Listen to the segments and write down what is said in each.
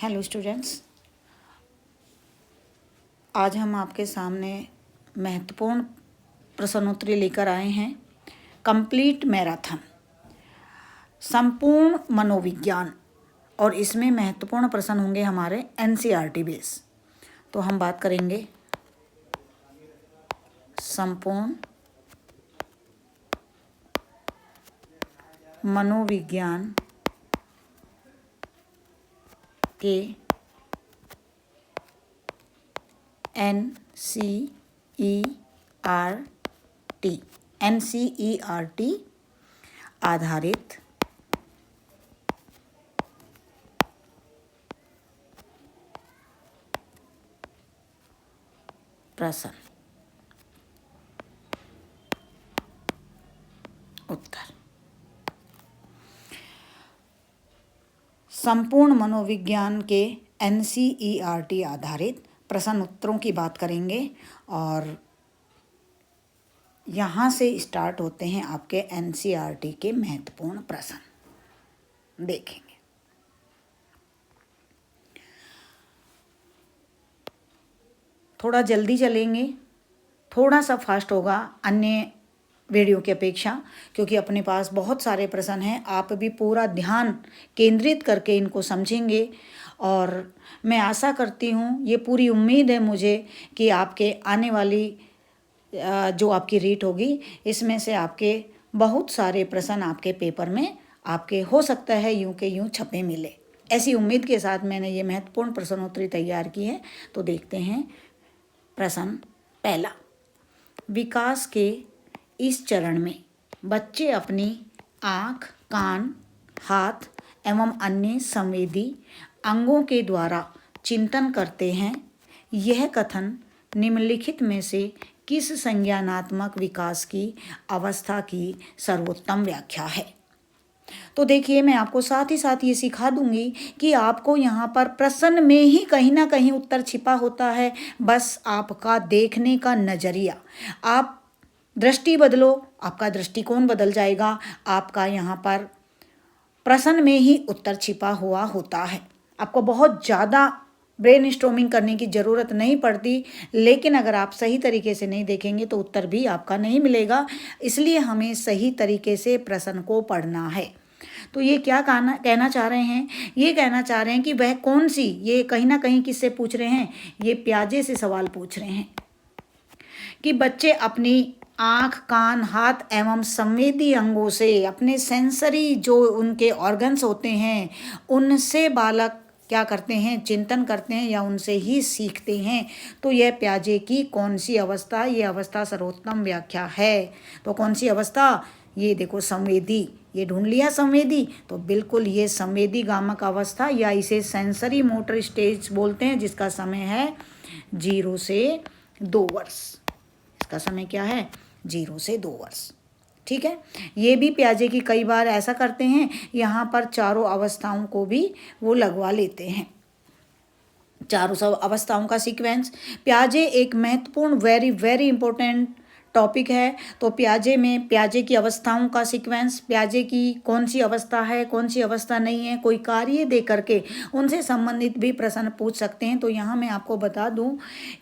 Hello students, आज हम आपके सामने महत्वपूर्ण प्रश्नोत्तरी लेकर आए हैं। कंप्लीट मैराथन, संपूर्ण मनोविज्ञान, और इसमें महत्वपूर्ण प्रश्न होंगे हमारे एनसीईआरटी बेस। तो हम बात करेंगे संपूर्ण मनोविज्ञान के एनसीईआरटी आधारित प्रश्न उत्तर। संपूर्ण मनोविज्ञान के एनसीईआरटी आधारित प्रश्न उत्तरों की बात करेंगे और यहाँ से स्टार्ट होते हैं आपके एनसीईआरटी के महत्वपूर्ण प्रश्न। देखेंगे थोड़ा जल्दी चलेंगे, थोड़ा सा फास्ट होगा अन्य वीडियो की अपेक्षा, क्योंकि अपने पास बहुत सारे प्रश्न हैं। आप भी पूरा ध्यान केंद्रित करके इनको समझेंगे और मैं आशा करती हूँ, ये पूरी उम्मीद है मुझे कि आपके आने वाली जो आपकी रीट होगी इसमें से आपके बहुत सारे प्रश्न आपके पेपर में आपके हो सकता है यूं के यूं छपे मिले। ऐसी उम्मीद के साथ मैंने ये महत्वपूर्ण प्रश्नोत्तरी तैयार की है। तो देखते हैं प्रश्न पहला। विकास के इस चरण में बच्चे अपनी आँख, कान, हाथ एवं अन्य संवेदी अंगों के द्वारा चिंतन करते हैं। यह कथन निम्नलिखित में से किस संज्ञानात्मक विकास की अवस्था की सर्वोत्तम व्याख्या है? तो देखिए, मैं आपको साथ ही साथ ये सिखा दूंगी कि आपको यहाँ पर प्रश्न में ही कहीं ना कहीं उत्तर छिपा होता है। बस आपका देखने का नज़रिया, आप दृष्टि बदलो, आपका दृष्टिकोण बदल जाएगा। आपका यहाँ पर प्रश्न में ही उत्तर छिपा हुआ होता है। आपको बहुत ज़्यादा ब्रेन स्टॉर्मिंग करने की ज़रूरत नहीं पड़ती, लेकिन अगर आप सही तरीके से नहीं देखेंगे तो उत्तर भी आपका नहीं मिलेगा। इसलिए हमें सही तरीके से प्रश्न को पढ़ना है। तो ये क्या कहना चाह रहे हैं? ये कहना चाह रहे हैं कि वह कौन सी, ये कहीं ना कहीं किससे पूछ रहे हैं? ये प्याजे से सवाल पूछ रहे हैं कि बच्चे अपनी आँख, कान, हाथ एवं संवेदी अंगों से, अपने सेंसरी जो उनके ऑर्गन्स होते हैं उनसे बालक क्या करते हैं? चिंतन करते हैं या उनसे ही सीखते हैं। तो यह प्याजे की कौन सी अवस्था, ये अवस्था सर्वोत्तम व्याख्या है। तो कौन सी अवस्था? ये देखो, संवेदी। ये ढूंढ लिया संवेदी, तो बिल्कुल ये संवेदी गामक अवस्था या इसे सेंसरी मोटर स्टेज बोलते हैं, जिसका समय है 0 से 2 वर्ष। इसका समय क्या है? 0 से 2 वर्ष। ठीक है। ये भी प्याजे की कई बार ऐसा करते हैं, यहाँ पर चारों अवस्थाओं को भी वो लगवा लेते हैं, चारों सब अवस्थाओं का सीक्वेंस। प्याजे एक महत्वपूर्ण वेरी वेरी इंपॉर्टेंट टॉपिक है। तो प्याजे में प्याजे की अवस्थाओं का सीक्वेंस, प्याजे की कौन सी अवस्था है, कौन सी अवस्था नहीं है, कोई कार्य दे करके उनसे संबंधित भी प्रश्न पूछ सकते हैं। तो यहाँ मैं आपको बता दूं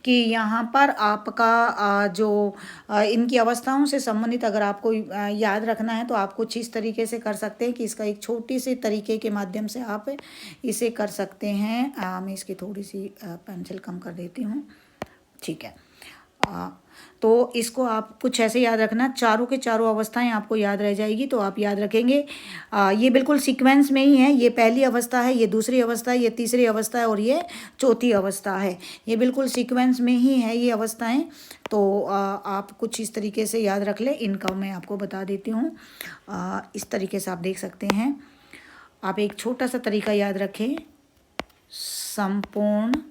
कि यहाँ पर आपका इनकी अवस्थाओं से संबंधित अगर आपको याद रखना है तो आप कुछ इस तरीके से कर सकते हैं कि इसका एक छोटी सी तरीके के माध्यम से आप इसे कर सकते हैं। मैं इसकी थोड़ी सी पेंसिल कम कर देती हूँ। ठीक है। तो इसको आप कुछ ऐसे याद रखना, चारों के चारों अवस्थाएं आपको याद रह जाएगी। तो आप याद रखेंगे ये बिल्कुल सीक्वेंस में ही है। ये पहली अवस्था है, ये दूसरी अवस्था है, ये तीसरी अवस्था है और ये चौथी अवस्था है। ये बिल्कुल सीक्वेंस में ही है ये अवस्थाएं। तो आप कुछ इस तरीके से याद रख लें। इनका मैं आपको बता देती हूँ। इस तरीके से आप देख सकते हैं। आप एक छोटा सा तरीका याद रखें, संपूर्ण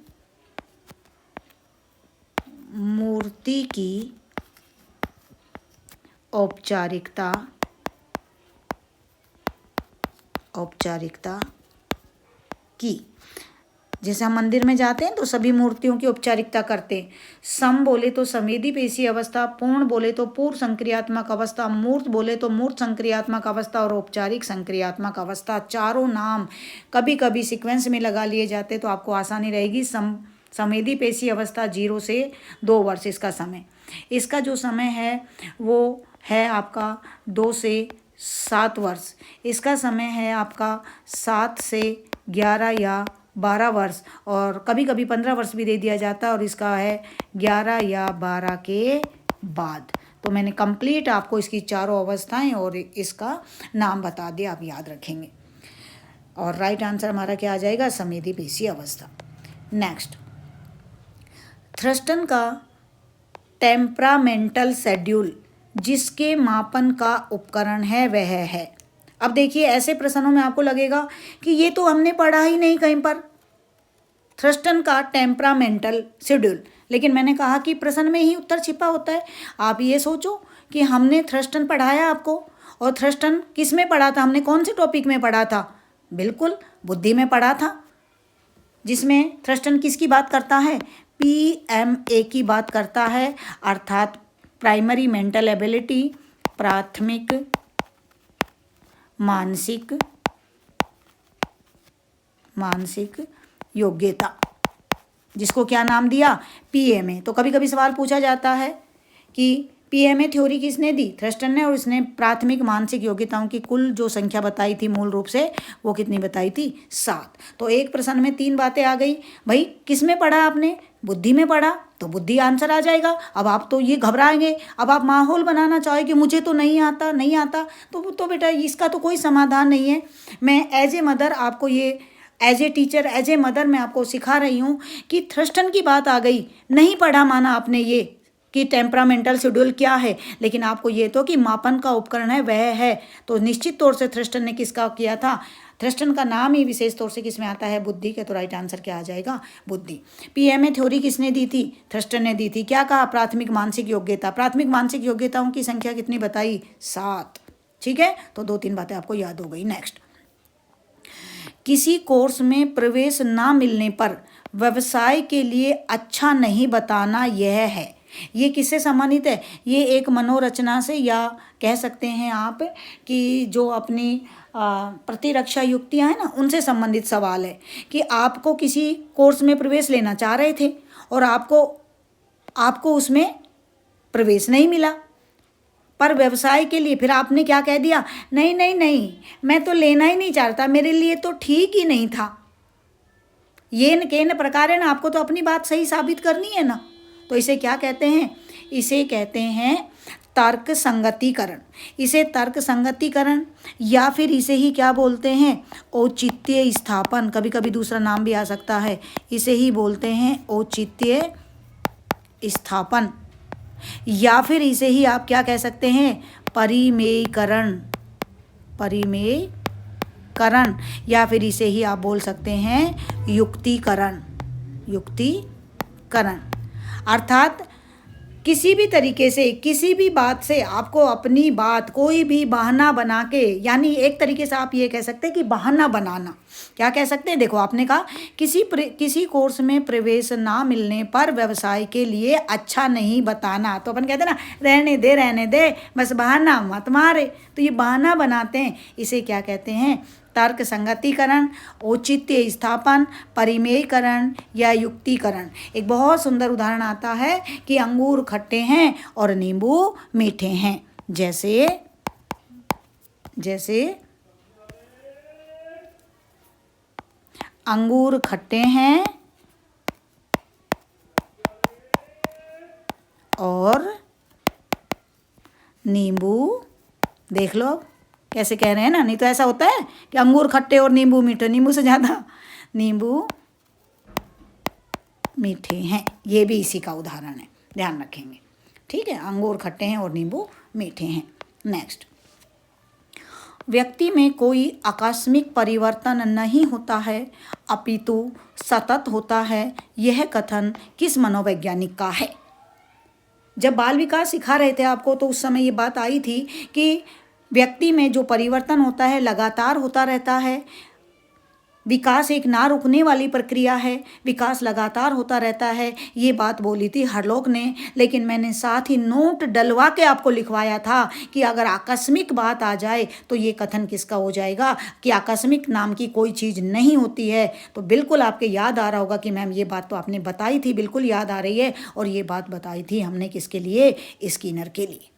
मूर्ति की औपचारिकता की जैसे हम मंदिर में जाते हैं तो सभी मूर्तियों की औपचारिकता करते हैं। सम बोले तो संवेदी पेशी अवस्था, पूर्ण बोले तो पूर्व संक्रियात्मक अवस्था, मूर्त बोले तो मूर्त संक्रियात्मक अवस्था और औपचारिक संक्रियात्मक अवस्था। चारों नाम कभी कभी सीक्वेंस में लगा लिए जाते तो आपको आसानी रहेगी। संवेदी पेशी अवस्था 0 से 2 वर्ष इसका समय। इसका जो समय है वो है आपका 2 से 7 वर्ष। इसका समय है आपका 7 से 11 या 12 वर्ष, और कभी कभी 15 वर्ष भी दे दिया जाता है, और इसका है 11 या 12 के बाद। तो मैंने कंप्लीट आपको इसकी चारों अवस्थाएं और इसका नाम बता दिया, आप याद रखेंगे। और राइट आंसर हमारा क्या आ जाएगा? संवेदी पेशी अवस्था। नेक्स्ट, थ्रस्टन का टेम्परामेंटल शेड्यूल जिसके मापन का उपकरण है वह है। अब देखिए, ऐसे प्रश्नों में आपको लगेगा कि ये तो हमने पढ़ा ही नहीं कहीं पर, थ्रस्टन का टेम्परामेंटल शेड्यूल, लेकिन मैंने कहा कि प्रश्न में ही उत्तर छिपा होता है। आप ये सोचो कि हमने थ्रस्टन पढ़ाया आपको, और थ्रस्टन किस में पढ़ा था? हमने कौन से टॉपिक में पढ़ा था? बिल्कुल बुद्धि में पढ़ा था, जिसमें थ्रस्टन किसकी बात करता है? PMA की बात करता है, अर्थात प्राइमरी मेंटल एबिलिटी, प्राथमिक मानसिक योग्यता, जिसको क्या नाम दिया? PMA। तो कभी कभी सवाल पूछा जाता है कि PMA थ्योरी किसने दी? थ्रस्टन ने, और इसने प्राथमिक मानसिक योग्यताओं की कुल जो संख्या बताई थी मूल रूप से, वो कितनी बताई थी? 7। तो एक प्रश्न में 3 बातें आ गई। भाई किस में पढ़ा आपने? बुद्धि में पढ़ा, तो बुद्धि आंसर आ जाएगा। अब आप तो ये घबराएंगे, अब आप माहौल बनाना चाहेंगे मुझे तो नहीं आता, तो बेटा इसका तो कोई समाधान नहीं है। मैं एज ए मदर आपको ये, as a teacher, as a mother मैं आपको सिखा रही हूँ कि थ्रस्टन की बात आ गई, नहीं पढ़ा माना आपने ये कि टेम्परामेंटल शेड्यूल क्या है, लेकिन आपको ये तो कि मापन का उपकरण है वह है, तो निश्चित तौर से थ्रस्टन ने किसका किया था? थ्रस्टन का नाम ही विशेष तौर से किस में आता है? बुद्धि के। तो राइट आंसर क्या आ जाएगा? बुद्धि। PMA थ्योरी किसने दी थी? थ्रस्टन ने दी थी। क्या कहा? प्राथमिक मानसिक योग्यता। प्राथमिक मानसिक योग्यताओं की संख्या कितनी बताई? 7। ठीक है, तो 2-3 बातें आपको याद हो गई। नेक्स्ट, किसी कोर्स में प्रवेश ना मिलने पर व्यवसाय के लिए अच्छा नहीं बताना, यह है। ये किससे संबंधित है? ये एक मनोरचना से, या कह सकते हैं आप कि जो अपनी प्रतिरक्षा युक्तियां हैं ना, उनसे संबंधित सवाल है कि आपको किसी कोर्स में प्रवेश लेना चाह रहे थे और आपको उसमें प्रवेश नहीं मिला, पर व्यवसाय के लिए फिर आपने क्या कह दिया? नहीं नहीं नहीं, मैं तो लेना ही नहीं चाहता, मेरे लिए तो ठीक ही नहीं था। ये न के न प्रकार है ना, आपको तो अपनी बात सही साबित करनी है ना। तो इसे क्या कहते हैं? इसे कहते हैं तर्क संगतिकरण। इसे तर्क संगतिकरण, या फिर इसे ही क्या बोलते हैं? औचित्य स्थापन। कभी कभी दूसरा नाम भी आ सकता है, इसे ही बोलते हैं औचित्य स्थापन, या फिर इसे ही आप क्या कह सकते हैं? परिमेयीकरण, या फिर इसे ही आप बोल सकते हैं युक्तिकरण। अर्थात किसी भी तरीके से, किसी भी बात से आपको अपनी बात, कोई भी बहाना बना के, यानी एक तरीके से आप ये कह सकते हैं कि बहाना बनाना। क्या कह सकते हैं? देखो, आपने कहा किसी कोर्स में प्रवेश ना मिलने पर व्यवसाय के लिए अच्छा नहीं बताना, तो अपन कहते हैं ना, रहने दे बस, बहाना मत मारे। तो ये बहाना बनाते हैं, इसे क्या कहते हैं? तर्क संगतिकरण, औचित्य स्थापन, परिमेयीकरण या युक्तिकरण। एक बहुत सुंदर उदाहरण आता है कि अंगूर खट्टे हैं और नींबू मीठे हैं। जैसे अंगूर खट्टे हैं और नींबू, देख लो कैसे कह रहे हैं ना, नहीं तो ऐसा होता है कि अंगूर खट्टे और नींबू मीठे, नींबू से ज़्यादा नींबू मीठे हैं। ये भी इसी का उदाहरण है, ध्यान रखेंगे। ठीक है, अंगूर खट्टे हैं और नींबू मीठे हैं। नेक्स्ट, व्यक्ति में कोई आकस्मिक परिवर्तन नहीं होता है अपितु सतत होता है, यह कथन किस मनोवैज्ञानिक का है? जब बाल विकास सिखा रहे थे आपको, तो उस समय ये बात आई थी कि व्यक्ति में जो परिवर्तन होता है लगातार होता रहता है, विकास एक ना रुकने वाली प्रक्रिया है, विकास लगातार होता रहता है, ये बात बोली थी हरलोक ने। लेकिन मैंने साथ ही नोट डलवा के आपको लिखवाया था कि अगर आकस्मिक बात आ जाए तो ये कथन किसका हो जाएगा कि आकस्मिक नाम की कोई चीज़ नहीं होती है। तो बिल्कुल आपके याद आ रहा होगा कि मैम ये बात तो आपने बताई थी, बिल्कुल याद आ रही है। और ये बात बताई थी हमने किसके लिए, स्किनर के लिए।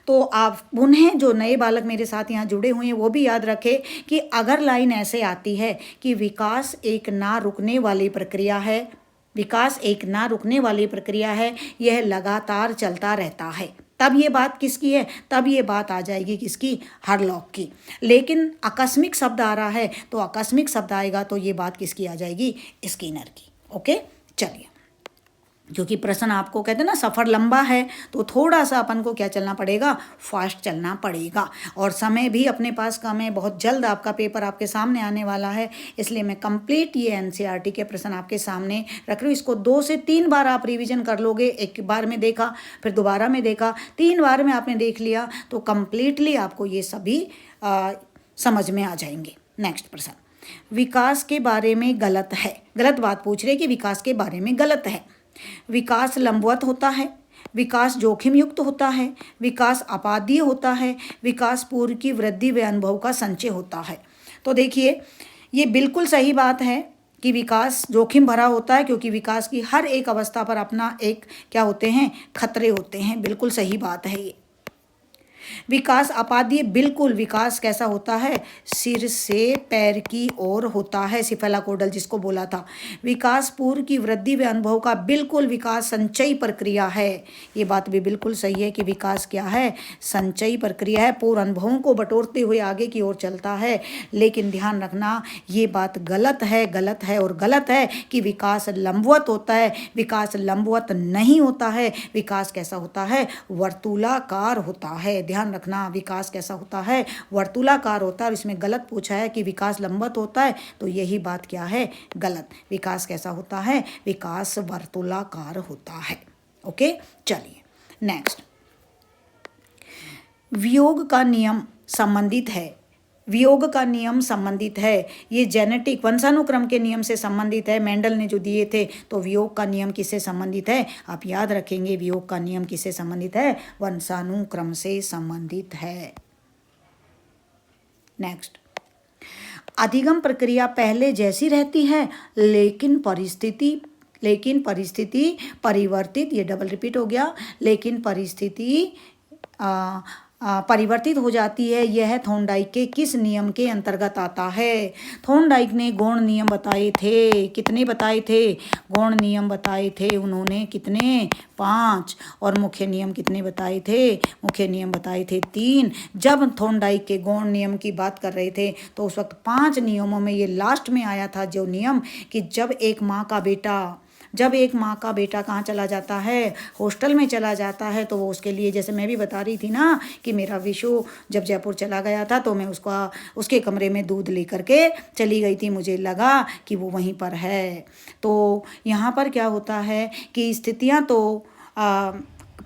तो आप उन्हें जो नए बालक मेरे साथ यहाँ जुड़े हुए हैं वो भी याद रखें कि अगर लाइन ऐसे आती है कि विकास एक ना रुकने वाली प्रक्रिया है, विकास एक ना रुकने वाली प्रक्रिया है, यह लगातार चलता रहता है, तब ये बात किसकी है, तब ये बात आ जाएगी किसकी, हरलॉक की। लेकिन आकस्मिक शब्द आ रहा है तो आकस्मिक शब्द आएगा तो ये बात किसकी आ जाएगी, स्किनर की। ओके, चलिए। क्योंकि प्रश्न आपको कहते हैं ना सफ़र लंबा है तो थोड़ा सा अपन को क्या चलना पड़ेगा, फास्ट चलना पड़ेगा। और समय भी अपने पास कम है, बहुत जल्द आपका पेपर आपके सामने आने वाला है, इसलिए मैं कंप्लीट ये एनसीईआरटी के प्रश्न आपके सामने रख रही हूँ। इसको 2 से 3 बार आप रिवीजन कर लोगे, एक बार में देखा फिर दोबारा में देखा, 3 बार में आपने देख लिया तो कंप्लीटली आपको ये सभी समझ में आ जाएंगे। नेक्स्ट प्रश्न, विकास के बारे में गलत है, गलत बात पूछ रहे कि विकास के बारे में गलत है। विकास लंबवत होता है, विकास जोखिम युक्त होता है, विकास अपाद्य होता है, विकास पूर्व की वृद्धि व अनुभव का संचय होता है। तो देखिए ये बिल्कुल सही बात है कि विकास जोखिम भरा होता है, क्योंकि विकास की हर एक अवस्था पर अपना एक क्या होते हैं, खतरे होते हैं। बिल्कुल सही बात है ये। विकास अपाद्य, बिल्कुल विकास कैसा होता है, सिर से पैर की ओर होता है, सिफेलाकोडल जिसको बोला था। विकास पूर्व की वृद्धि व अनुभव का, बिल्कुल विकास संचयी प्रक्रिया है। ये बात भी बिल्कुल सही है कि विकास क्या है, संचयी प्रक्रिया है, पूर्व अनुभवों को बटोरते हुए आगे की ओर चलता है। लेकिन ध्यान रखना ये बात गलत है, गलत है और गलत है कि विकास लंबवत होता है। विकास लंबवत नहीं होता है, विकास कैसा होता है, वर्तुलाकार होता है। ध्यान रखना, विकास कैसा होता है, वर्तुलाकार होता है। और इसमें गलत पूछा है कि विकास लंबवत होता है, तो यही बात क्या है, गलत। विकास कैसा होता है, विकास वर्तुलाकार होता है। ओके, चलिए नेक्स्ट, वियोग का नियम संबंधित है, वियोग का नियम संबंधित है, ये जेनेटिक वंशानुक्रम के नियम से संबंधित है, मेंडल ने जो दिए थे। तो वियोग का नियम किससे संबंधित है, आप याद रखेंगे, वियोग का नियम किससे संबंधित है, वंशानुक्रम से संबंधित है। नेक्स्ट, अधिगम प्रक्रिया पहले जैसी रहती है लेकिन परिस्थिति परिवर्तित, ये डबल रिपीट हो गया, लेकिन परिस्थिति परिवर्तित हो जाती है। यह थॉर्नडाइक के किस नियम के अंतर्गत आता है। थॉर्नडाइक ने गौण नियम बताए थे, कितने बताए थे, गौण नियम बताए थे उन्होंने, कितने, 5। और मुख्य नियम कितने बताए थे, मुख्य नियम बताए थे 3। जब थॉर्नडाइक के गौण नियम की बात कर रहे थे तो उस वक्त 5 नियमों में ये लास्ट में आया था जो नियम कि जब एक माँ का बेटा कहाँ चला जाता है, हॉस्टल में चला जाता है, तो वो उसके लिए, जैसे मैं भी बता रही थी ना कि मेरा विशु जब जयपुर चला गया था तो मैं उसके कमरे में दूध लेकर के चली गई थी, मुझे लगा कि वो वहीं पर है। तो यहाँ पर क्या होता है कि स्थितियाँ तो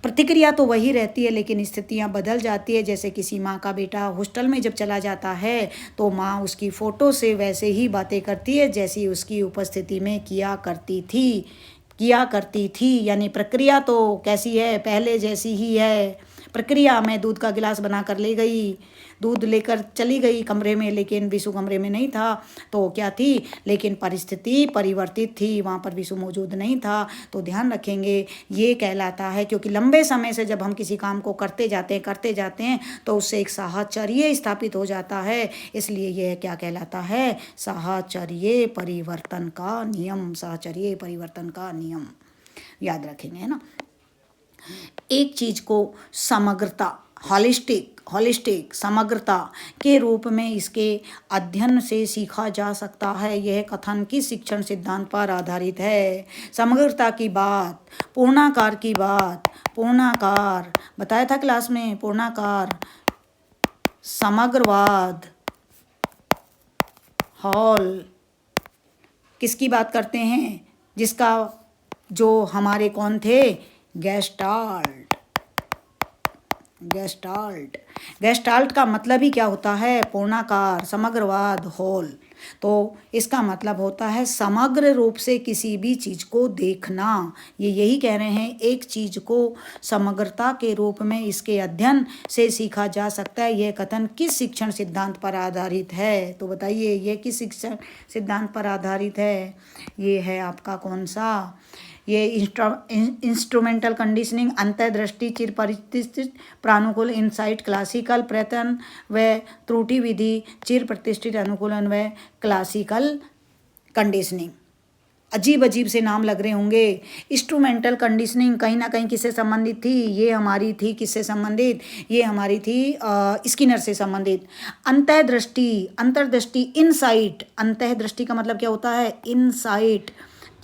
प्रतिक्रिया तो वही रहती है लेकिन स्थितियाँ बदल जाती है। जैसे किसी माँ का बेटा हॉस्टल में जब चला जाता है तो माँ उसकी फ़ोटो से वैसे ही बातें करती है जैसी उसकी उपस्थिति में किया करती थी। यानी प्रक्रिया तो कैसी है, पहले जैसी ही है। प्रक्रिया, मैं दूध का गिलास बना कर ले गई, दूध लेकर चली गई कमरे में, लेकिन विशु कमरे में नहीं था, तो क्या थी, लेकिन परिस्थिति परिवर्तित थी, वहाँ पर विशु मौजूद नहीं था। तो ध्यान रखेंगे ये कहलाता है, क्योंकि लंबे समय से जब हम किसी काम को करते जाते हैं तो उससे एक साहचर्य स्थापित हो जाता है, इसलिए यह क्या कहलाता है, साहचर्य परिवर्तन का नियम, साहचर्य परिवर्तन का नियम याद रखेंगे, है ना। एक चीज को समग्रता, हॉलिस्टिक समग्रता के रूप में इसके अध्ययन से सीखा जा सकता है। यह कथन किस शिक्षण सिद्धांत पर आधारित है। समग्रता की बात, पूर्णाकार की बात, पूर्णाकार बताया था क्लास में, पूर्णाकार, समग्रवाद, हॉल किसकी बात करते हैं, जिसका जो हमारे कौन थे, गेस्टाल्ट का मतलब ही क्या होता है, पूर्णाकार, समग्रवाद, होल। तो इसका मतलब होता है समग्र रूप से किसी भी चीज़ को देखना। ये यही कह रहे हैं, एक चीज़ को समग्रता के रूप में इसके अध्ययन से सीखा जा सकता है। यह कथन किस शिक्षण सिद्धांत पर आधारित है? तो बताइए ये किस शिक्षण सिद्धांत पर आधारित है? ये है आपका कौन सा? ये इंस्ट्रूमेंटल कंडीशनिंग, अंतर्दृष्टि, चिर प्रतिष्ठित प्रानुकूल इनसाइट, क्लासिकल प्रयत्न व त्रुटि विधि, चिर प्रतिष्ठित अनुकूलन व क्लासिकल कंडीशनिंग। अजीब अजीब से नाम लग रहे होंगे। इंस्ट्रूमेंटल कंडीशनिंग कहीं ना कहीं किससे संबंधित थी? ये हमारी थी किससे संबंधित? ये हमारी थी स्किनर से संबंधित। अंतर्दृष्टि इनसाइट, अंतर्दृष्टि का मतलब क्या होता है? इनसाइट।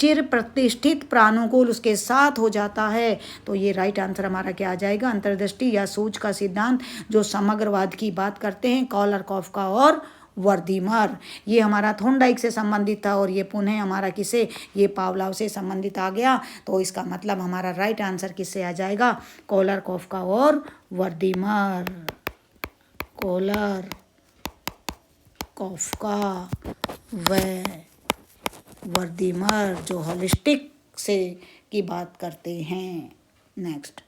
चिर प्रतिष्ठित प्रानुकूल उसके साथ हो जाता है। तो ये राइट आंसर हमारा क्या आ जाएगा? अंतर्दृष्टि या सूझ का सिद्धांत जो समग्रवाद की बात करते हैं, कॉलरकॉफ्का और वर्दीमर। ये हमारा थोंडाइक से संबंधित था और ये पुनः हमारा किसे? ये पावलोव से संबंधित आ गया। तो इसका मतलब हमारा राइट आंसर किससे आ जाएगा? कॉलरकॉफ्का और वर्दीमर। कॉलरकॉफ्का व वर्दीमर जो होलिस्टिक से की बात करते हैं। नेक्स्ट,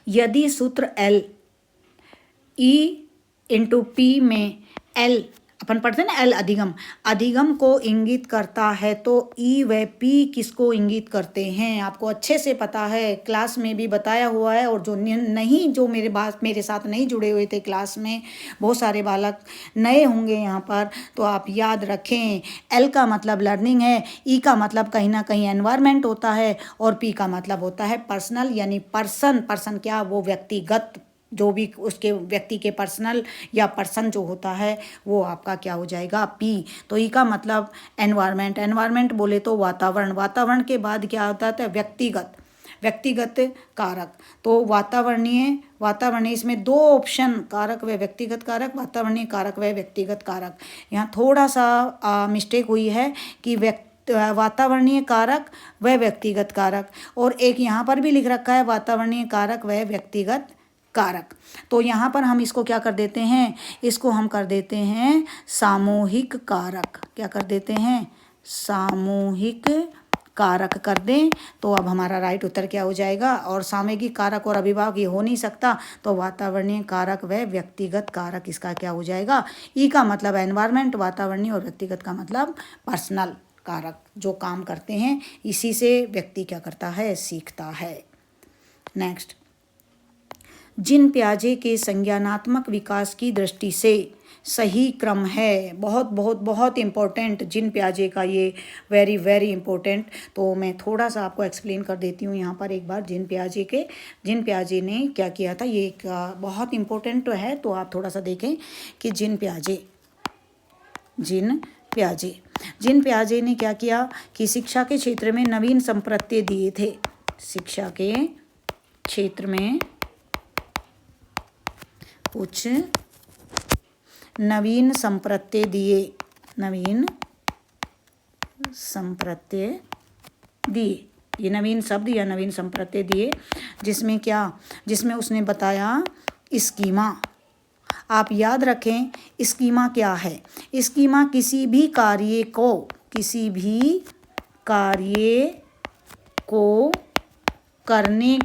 यदि सूत्र L E/P में L अपन पढ़ते हैं ना, L अधिगम को इंगित करता है, तो E व P किसको इंगित करते हैं? आपको अच्छे से पता है, क्लास में भी बताया हुआ है। और जो नहीं, जो मेरे साथ नहीं जुड़े हुए थे क्लास में, बहुत सारे बालक नए होंगे यहाँ पर, तो आप याद रखें। L का मतलब लर्निंग है, E का मतलब कहीं ना कहीं एनवायरनमेंट होता है, और P का मतलब होता है पर्सनल, यानी पर्सन क्या? वो व्यक्तिगत, जो भी उसके व्यक्ति के पर्सनल या पर्सन जो होता है वो आपका क्या हो जाएगा? पी। तो ई का मतलब एनवायरनमेंट बोले तो वातावरण के बाद क्या होता है? व्यक्तिगत कारक। तो वातावरणीय इसमें दो ऑप्शन, कारक व व्यक्तिगत कारक, वातावरणीय कारक व व्यक्तिगत कारक। यहाँ थोड़ा सा मिस्टेक हुई है कि वातावरणीय कारक व व्यक्तिगत कारक, और एक यहाँ पर भी लिख रखा है वातावरणीय कारक व व्यक्तिगत कारक। तो यहाँ पर हम इसको क्या कर देते हैं? इसको हम कर देते हैं सामूहिक कारक। क्या कर देते हैं? सामूहिक कारक कर दें। तो अब हमारा राइट उत्तर क्या हो जाएगा? और सामूहिक कारक और अभिभावक ये हो नहीं सकता, तो वातावरणीय कारक व व्यक्तिगत कारक इसका क्या हो जाएगा? ई का मतलब एनवायरनमेंट, वातावरणीय, और व्यक्तिगत का मतलब पर्सनल कारक जो काम करते हैं। इसी से व्यक्ति क्या करता है? सीखता है। नेक्स्ट, जीन पियाजे के संज्ञानात्मक विकास की दृष्टि से सही क्रम है। बहुत इम्पोर्टेंट जीन पियाजे का, ये वेरी इम्पोर्टेंट। तो मैं थोड़ा सा आपको एक्सप्लेन कर देती हूँ यहाँ पर एक बार। जीन पियाजे ने क्या किया था, ये एक बहुत इम्पोर्टेंट है। तो आप थोड़ा सा देखें कि जीन पियाजे ने क्या किया कि शिक्षा के क्षेत्र में नवीन संप्रत्यय दिए थे। शिक्षा के क्षेत्र में कुछ नवीन संप्रत्यय दिए, ये नवीन शब्द या नवीन संप्रत्यय दिए, जिसमें उसने बताया स्कीमा। आप याद रखें, स्कीमा क्या है? स्कीमा किसी भी कार्य को करने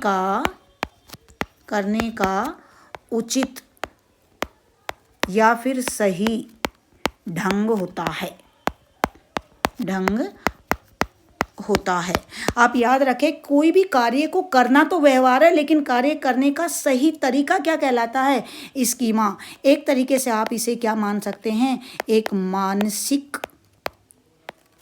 का उचित या फिर सही ढंग होता है। आप याद रखें, कोई भी कार्य को करना तो व्यवहार है, लेकिन कार्य करने का सही तरीका क्या कहलाता है? स्कीमा। एक तरीके से आप इसे क्या मान सकते हैं? एक मानसिक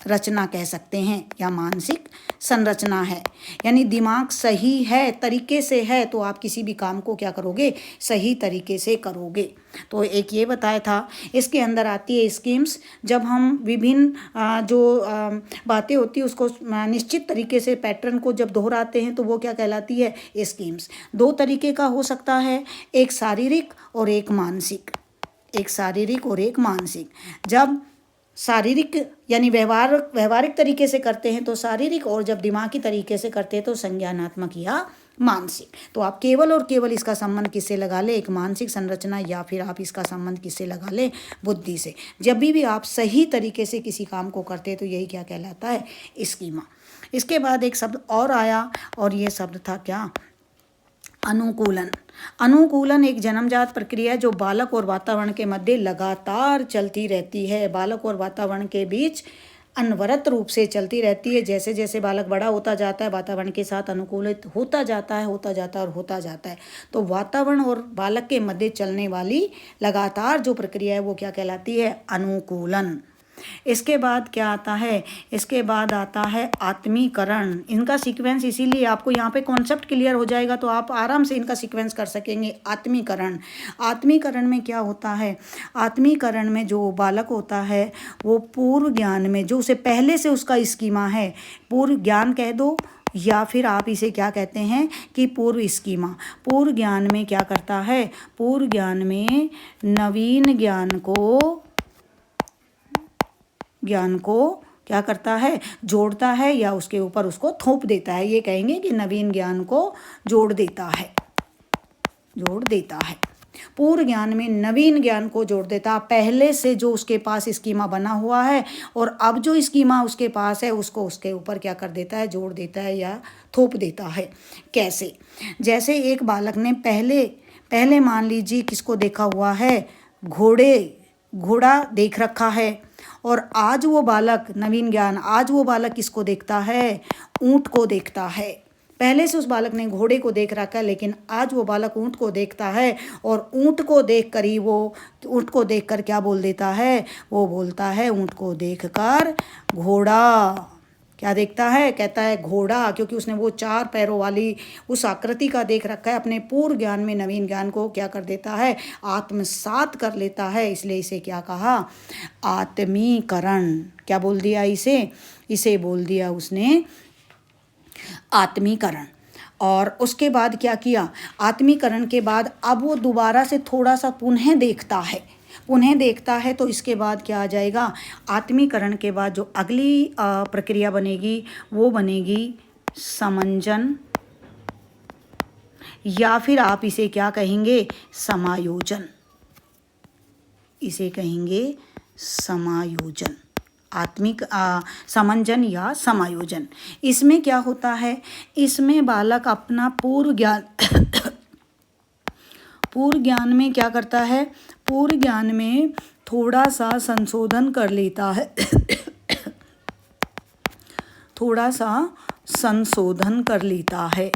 रचना कह सकते हैं, या मानसिक संरचना है। यानी दिमाग सही है, तरीके से है, तो आप किसी भी काम को क्या करोगे? सही तरीके से करोगे। तो एक ये बताया था। इसके अंदर आती है स्कीम्स। जब हम विभिन्न जो बातें होती है उसको निश्चित तरीके से पैटर्न को जब दोहराते हैं, तो वो क्या कहलाती है? स्कीम्स। दो तरीके का हो सकता है, एक शारीरिक और एक मानसिक। जब शारीरिक यानी व्यवहारिक तरीके से करते हैं तो शारीरिक, और जब दिमागी तरीके से करते हैं तो संज्ञानात्मक या मानसिक। तो आप केवल और केवल इसका संबंध किससे लगा लें, एक मानसिक संरचना, या फिर आप इसका संबंध किससे लगा लें, बुद्धि से। जब भी आप सही तरीके से किसी काम को करते हैं तो यही क्या कहलाता है, स्कीमा। इसके बाद एक शब्द और आया, और ये शब्द था क्या, अनुकूलन। अनुकूलन एक जन्मजात प्रक्रिया है जो बालक और वातावरण के मध्य लगातार चलती रहती है। बालक और वातावरण के बीच अनवरत रूप से चलती रहती है। जैसे जैसे बालक बड़ा होता जाता है वातावरण के साथ अनुकूलित होता जाता है और होता जाता है। तो वातावरण और बालक के मध्य चलने वाली लगातार जो प्रक्रिया है वो क्या कहलाती है, अनुकूलन। इसके बाद क्या आता है, इसके बाद आता है आत्मीकरण। इनका सीक्वेंस, इसीलिए आपको यहाँ पे कॉन्सेप्ट क्लियर हो जाएगा तो आप आराम से इनका सीक्वेंस कर सकेंगे। आत्मीकरण, आत्मीकरण में क्या होता है, आत्मीकरण में जो बालक होता है वो पूर्व ज्ञान में, जो उसे पहले से उसका स्कीमा है, पूर्व ज्ञान कह दो या फिर आप इसे क्या कहते हैं कि पूर्व स्कीमा। पूर्व ज्ञान में क्या करता है, पूर्व ज्ञान में नवीन ज्ञान को क्या करता है, जोड़ता है या उसके ऊपर उसको थोप देता है। ये कहेंगे कि नवीन ज्ञान को जोड़ देता है, पूर्व ज्ञान में नवीन ज्ञान को जोड़ देता है। पहले से जो उसके पास स्कीमा बना हुआ है और अब जो स्कीमा उसके पास है उसको उसके ऊपर क्या कर देता है, जोड़ देता है या थोप देता है। कैसे, जैसे एक बालक ने पहले मान लीजिए किसको देखा हुआ है, घोड़ा देख रखा है, और आज वो बालक, नवीन ज्ञान, आज वो बालक किसको देखता है, ऊंट को देखता है। पहले से उस बालक ने घोड़े को देख रखा है लेकिन आज वो बालक ऊंट को देखता है, और ऊंट को देखकर क्या बोल देता है, वो बोलता है ऊंट को देखकर घोड़ा। क्या देखता है, कहता है घोड़ा, क्योंकि उसने वो 4 पैरों वाली उस आकृति का देख रखा है। अपने पूर्व ज्ञान में नवीन ज्ञान को क्या कर देता है, आत्मसात कर लेता है। इसलिए इसे क्या कहा, आत्मीकरण। क्या बोल दिया इसे बोल दिया उसने आत्मीकरण। और उसके बाद क्या किया, आत्मीकरण के बाद अब वो दोबारा से थोड़ा सा पुनः देखता है। तो इसके बाद क्या आ जाएगा, आत्मीकरण के बाद जो अगली प्रक्रिया बनेगी वो बनेगी समंजन, या फिर आप इसे क्या कहेंगे, समायोजन। इसे कहेंगे समायोजन, समंजन या समायोजन। इसमें क्या होता है, इसमें बालक अपना पूर्व ज्ञान में क्या करता है, पूर्व ज्ञान में थोड़ा सा संशोधन कर लेता है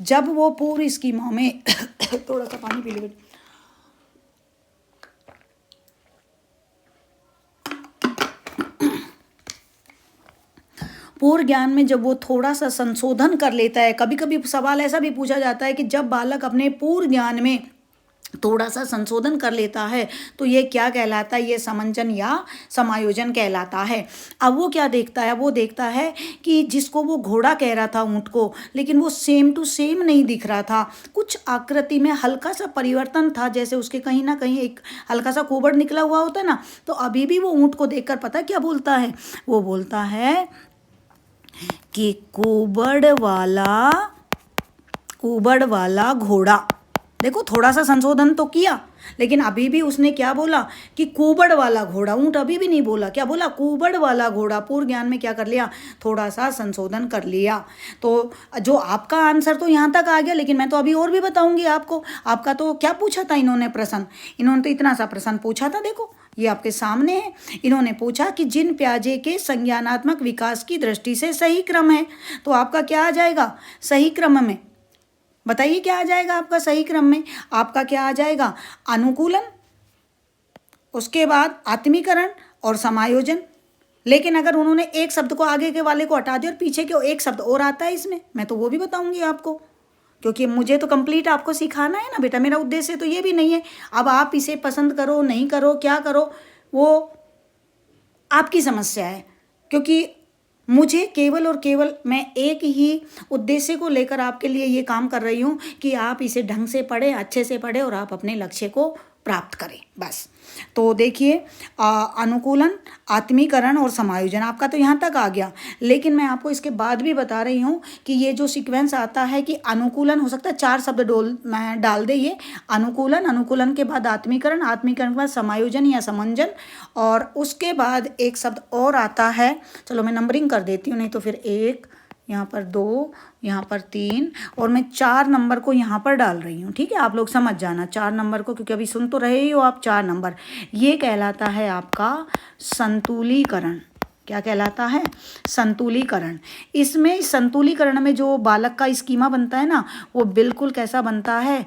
जब वो पूर्व स्कीमा में थोड़ा सा पानी पी ले। पूर्व ज्ञान में जब वो थोड़ा सा संशोधन कर लेता है, कभी कभी सवाल ऐसा भी पूछा जाता है कि जब बालक अपने पूर्व ज्ञान में थोड़ा सा संशोधन कर लेता है तो ये क्या कहलाता है, ये समंजन या समायोजन कहलाता है। अब वो क्या देखता है, वो देखता है कि जिसको वो घोड़ा कह रहा था ऊँट को, लेकिन वो सेम टू सेम नहीं दिख रहा था, कुछ आकृति में हल्का सा परिवर्तन था, जैसे उसके कहीं ना कहीं एक हल्का सा कुबड़ निकला हुआ होता है ना। तो अभी भी वो ऊँट को देखकर पता क्या बोलता है, वो बोलता है कि कुबड़ वाला घोड़ा। देखो थोड़ा सा संशोधन तो किया, लेकिन अभी भी उसने क्या बोला कि कुबड़ वाला घोड़ा, ऊंट अभी भी नहीं बोला, क्या बोला, कुबड़ वाला घोड़ा। पूर्व ज्ञान में क्या कर लिया, थोड़ा सा संशोधन कर लिया। तो जो आपका आंसर तो यहाँ तक आ गया, लेकिन मैं तो अभी और भी बताऊंगी आपको। आपका तो क्या पूछा था इन्होंने तो इतना सा प्रश्न पूछा था, देखो ये आपके सामने है। इन्होंने पूछा कि जिन प्याजे के संज्ञानात्मक विकास की दृष्टि से सही क्रम है, तो आपका क्या आ जाएगा, सही क्रम में, बताइए क्या आ जाएगा आपका सही क्रम में, आपका क्या आ जाएगा, अनुकूलन, उसके बाद आत्मीकरण और समायोजन। लेकिन अगर उन्होंने एक शब्द को आगे के वाले को हटा दिया और पीछे के एक शब्द और आता है इसमें, मैं तो वो भी बताऊंगी आपको, क्योंकि मुझे तो कंप्लीट आपको सिखाना है ना बेटा, मेरा उद्देश्य तो ये भी नहीं है। अब आप इसे पसंद करो नहीं करो क्या करो वो आपकी समस्या है, क्योंकि मुझे केवल और केवल मैं एक ही उद्देश्य को लेकर आपके लिए ये काम कर रही हूँ कि आप इसे ढंग से पढ़ें, अच्छे से पढ़ें और आप अपने लक्ष्य को प्राप्त करें बस। तो देखिए अनुकूलन, आत्मीकरण और समायोजन आपका तो यहाँ तक आ गया, लेकिन मैं आपको इसके बाद भी बता रही हूँ कि ये जो सीक्वेंस आता है कि अनुकूलन हो सकता है 4 शब्द मैं डाल दे ये अनुकूलन, अनुकूलन के बाद आत्मीकरण, आत्मीकरण के बाद समायोजन या समंजन, और उसके बाद एक शब्द और आता है, चलो मैं नंबरिंग कर देती हूँ नहीं तो फिर 1, यहाँ पर 2, यहाँ पर 3 और मैं 4 नंबर को यहाँ पर डाल रही हूँ। ठीक है, आप लोग समझ जाना 4 नंबर को, क्योंकि अभी सुन तो रहे ही हो आप 4 नंबर। ये कहलाता है आपका संतुलीकरण। क्या कहलाता है? संतुलीकरण। इसमें संतुलीकरण में जो बालक का स्कीमा बनता है ना, वो बिल्कुल कैसा बनता है?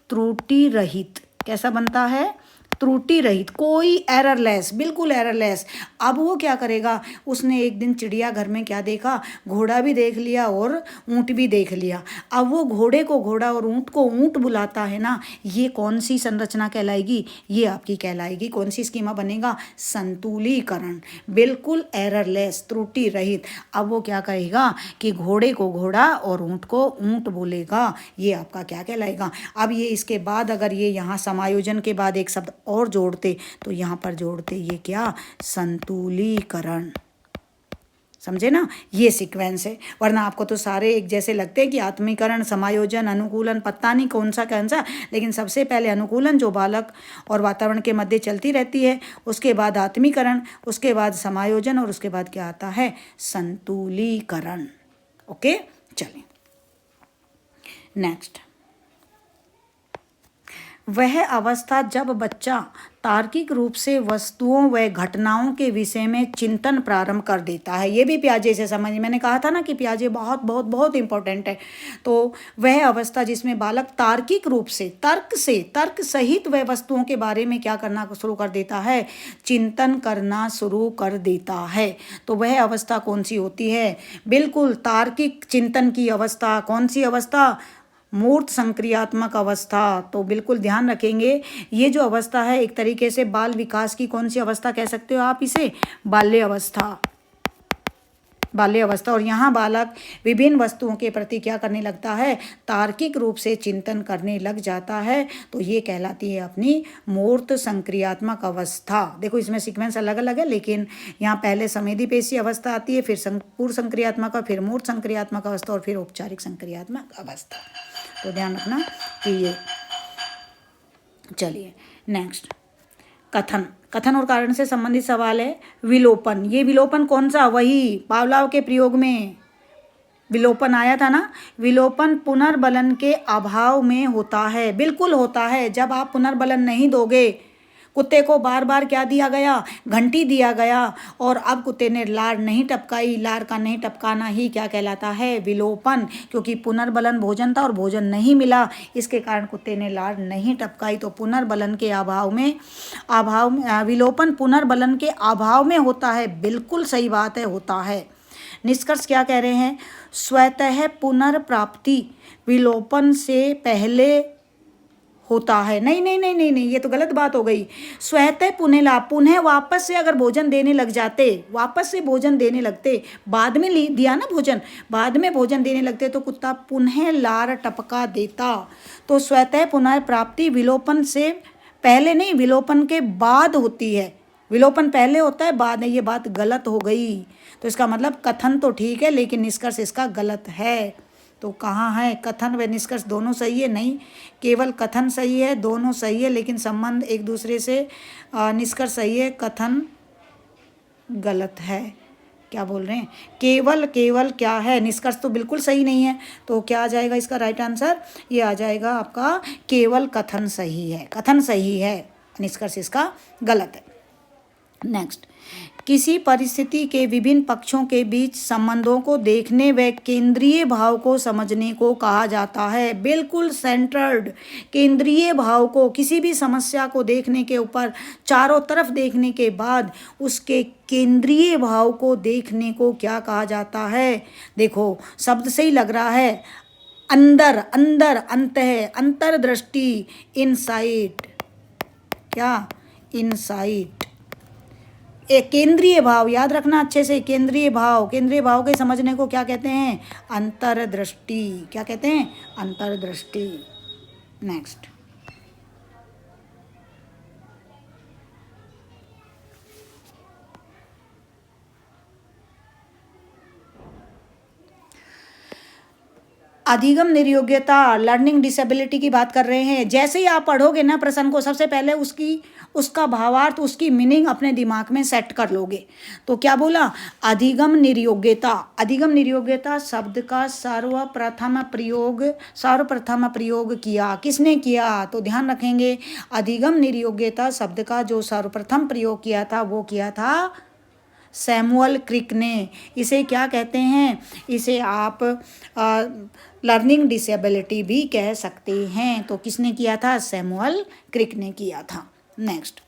त्रुटि रहित। कैसा बनता है? त्रुटि रहित, कोई एररलेस, बिल्कुल एररलेस। अब वो क्या करेगा, उसने एक दिन चिड़ियाघर में क्या देखा, घोड़ा भी देख लिया और ऊँट भी देख लिया। अब वो घोड़े को घोड़ा और ऊँट को ऊँट बुलाता है ना, ये कौन सी संरचना कहलाएगी? ये आपकी कहलाएगी, कौन सी स्कीमा बनेगा? संतुलीकरण, बिल्कुल एररलेस, त्रुटि रहित। अब वो क्या कहेगा कि घोड़े को घोड़ा और ऊँट को ऊँट बोलेगा, ये आपका क्या कहलाएगा? अब ये इसके बाद अगर ये यहाँ समायोजन के बाद एक शब्द और जोड़ते तो यहाँ पर जोड़ते ये क्या? संतुलीकरण। समझे ना? ये सीक्वेंस है, वरना आपको तो सारे एक जैसे लगते हैं कि आत्मीकरण, समायोजन, अनुकूलन, पता नहीं कौन सा, लेकिन सबसे पहले अनुकूलन जो बालक और वातावरण के मध्य चलती रहती है, उसके बाद आत्मीकरण, उसके बाद समायोजन और उसके बाद क्या आता है? संतुलीकरण। ओके, चलिए नेक्स्ट। वह अवस्था जब बच्चा तार्किक रूप से वस्तुओं व घटनाओं के विषय में चिंतन प्रारंभ कर देता है। ये भी प्याजे से समझ, मैंने कहा था ना कि प्याजे बहुत बहुत बहुत इंपॉर्टेंट है। तो वह अवस्था जिसमें बालक तार्किक रूप से, तर्क सहित वह वस्तुओं के बारे में क्या करना शुरू कर देता है? चिंतन करना शुरू कर देता है। तो वह अवस्था कौन सी होती है? बिल्कुल तार्किक चिंतन की अवस्था। कौन सी अवस्था? मूर्त संक्रियात्मक अवस्था। तो बिल्कुल ध्यान रखेंगे, ये जो अवस्था है एक तरीके से बाल विकास की कौन सी अवस्था कह सकते हो आप इसे? बाल्य अवस्था। बाल्य अवस्था। और यहाँ बालक विभिन्न वस्तुओं के प्रति क्या करने लगता है? तार्किक रूप से चिंतन करने लग जाता है। तो ये कहलाती है अपनी मूर्त संक्रियात्मक अवस्था। देखो इसमें सीक्वेंस अलग अलग है, लेकिन यहाँ पहले संवेदी पेशी अवस्था आती है, फिर पूर्व संक्रियात्मक, फिर मूर्त संक्रियात्मक अवस्था और फिर औपचारिक संक्रियात्मक अवस्था। तो ध्यान रखना कि ये। चलिए नेक्स्ट, कथन और कारण से संबंधित सवाल है। विलोपन। ये विलोपन कौन सा? वही पावलोव के प्रयोग में विलोपन आया था ना। विलोपन पुनर्बलन के अभाव में होता है। बिल्कुल होता है। जब आप पुनर्बलन नहीं दोगे, कुत्ते को बार बार क्या दिया गया? घंटी दिया गया, और अब कुत्ते ने लार नहीं टपकाई। लार का नहीं टपकाना ही क्या कहलाता है? विलोपन। क्योंकि पुनर्बलन भोजन था और भोजन नहीं मिला, इसके कारण कुत्ते ने लार नहीं टपकाई। तो पुनर्बलन के अभाव में विलोपन पुनर्बलन के अभाव में होता है। बिल्कुल सही बात है, होता है। निष्कर्ष क्या कह रहे हैं? स्वतः पुनर्प्राप्ति विलोपन से पहले होता है। नहीं नहीं नहीं नहीं नहीं, ये तो गलत बात हो गई। स्वतः पुनः वापस से अगर भोजन देने लग जाते, वापस से भोजन देने लगते, बाद में दिया ना भोजन, बाद में भोजन देने लगते तो कुत्ता पुनः लार टपका देता। तो स्वतः पुनः प्राप्ति विलोपन से पहले नहीं, विलोपन के बाद होती है। विलोपन पहले होता है, बाद में। ये बात गलत हो गई। तो इसका मतलब कथन तो ठीक है, लेकिन निष्कर्ष इसका गलत है। तो कहाँ है? कथन व निष्कर्ष दोनों सही है? नहीं, केवल कथन सही है, दोनों सही है, लेकिन संबंध एक दूसरे से, निष्कर्ष सही है, कथन गलत है। क्या बोल रहे हैं? केवल क्या है? निष्कर्ष तो बिल्कुल सही नहीं है। तो क्या आ जाएगा इसका राइट आंसर? ये आ जाएगा आपका केवल कथन सही है। कथन सही है, निष्कर्ष इसका गलत है। नेक्स्ट, किसी परिस्थिति के विभिन्न पक्षों के बीच संबंधों को देखने व केंद्रीय भाव को समझने को कहा जाता है। बिल्कुल सेंटर्ड, केंद्रीय भाव को, किसी भी समस्या को देखने के ऊपर चारों तरफ देखने के बाद उसके केंद्रीय भाव को देखने को क्या कहा जाता है? देखो शब्द से ही लग रहा है, अंदर, अंतः, अंतर्दृष्टि, इनसाइट। क्या? इनसाइट। एक केंद्रीय भाव, याद रखना अच्छे से, केंद्रीय भाव के समझने को क्या कहते हैं? अंतर्दृष्टि। क्या कहते हैं? अंतर्दृष्टि। नेक्स्ट, अधिगम निर्योग्यता, लर्निंग डिसेबिलिटी की बात कर रहे हैं। जैसे ही आप पढ़ोगे ना प्रश्न को, सबसे पहले उसका भावार्थ, उसकी मीनिंग अपने दिमाग में सेट कर लोगे। तो क्या बोला? अधिगम निर्योग्यता। अधिगम निर्योग्यता शब्द का सर्वप्रथम प्रयोग किया। किसने किया? तो ध्यान रखेंगे, अधिगम निर्योग्यता शब्द का जो सर्वप्रथम प्रयोग किया था वो किया था सैमुअल क्रिक ने। इसे क्या कहते हैं? इसे आप लर्निंग डिसेबिलिटी भी कह सकते हैं। तो किसने किया था? सैमुअल क्रिक ने किया था। नेक्स्ट,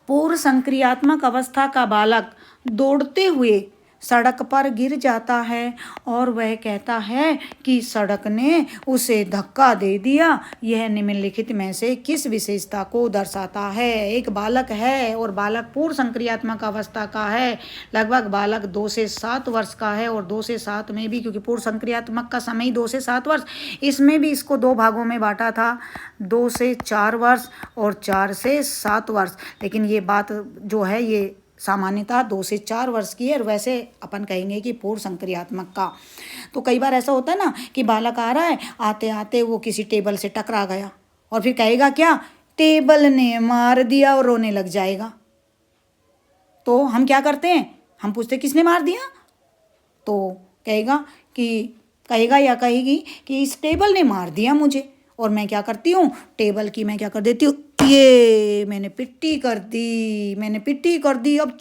पूर्व संक्रियात्मक अवस्था का बालक दौड़ते हुए सड़क पर गिर जाता है और वह कहता है कि सड़क ने उसे धक्का दे दिया। यह निम्नलिखित में से किस विशेषता को दर्शाता है? एक बालक है और बालक पूर्व संक्रियात्मक अवस्था का है। लगभग बालक 2 से 7 वर्ष का है और 2 से 7 में भी, क्योंकि पूर्व संक्रियात्मक का समय 2 से 7 वर्ष, इसमें भी इसको 2 भागों में बांटा था, 2 से 4 वर्ष और 4 से 7 वर्ष। लेकिन ये बात जो है ये सामान्यतः 2 से 4 वर्ष की है और वैसे अपन कहेंगे कि पूर्व संक्रियात्मक का। तो कई बार ऐसा होता है ना कि बालक आ रहा है, आते आते वो किसी टेबल से टकरा गया और फिर कहेगा क्या? टेबल ने मार दिया, और रोने लग जाएगा। तो हम क्या करते हैं? हम पूछते किसने मार दिया? तो कहेगा या कहेगी कि इस टेबल ने मार दिया मुझे। और मैं क्या करती हूँ? टेबल की मैं क्या कर देती हूँ? ये मैंने पिट्टी कर दी। अब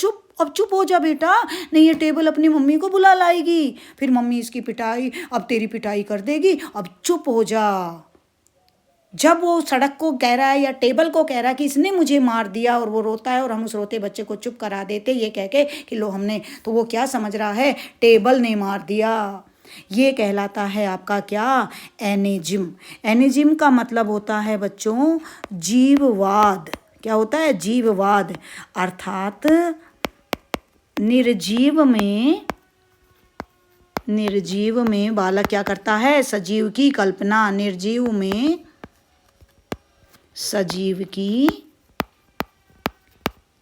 चुप हो जा बेटा, नहीं ये टेबल अपनी मम्मी को बुला लाएगी, फिर मम्मी इसकी पिटाई, अब तेरी पिटाई कर देगी, अब चुप हो जा। जब वो सड़क को कह रहा है या टेबल को कह रहा है कि इसने मुझे मार दिया और वो रोता है और हम उस रोते बच्चे को चुप करा देते ये कह के कि लो हमने, तो वो क्या समझ रहा है? टेबल ने मार दिया। ये कहलाता है आपका क्या? एनिज्म। एनिज्म का मतलब होता है बच्चों जीववाद। क्या होता है? जीववाद। अर्थात निर्जीव में बालक क्या करता है? सजीव की कल्पना। निर्जीव में सजीव की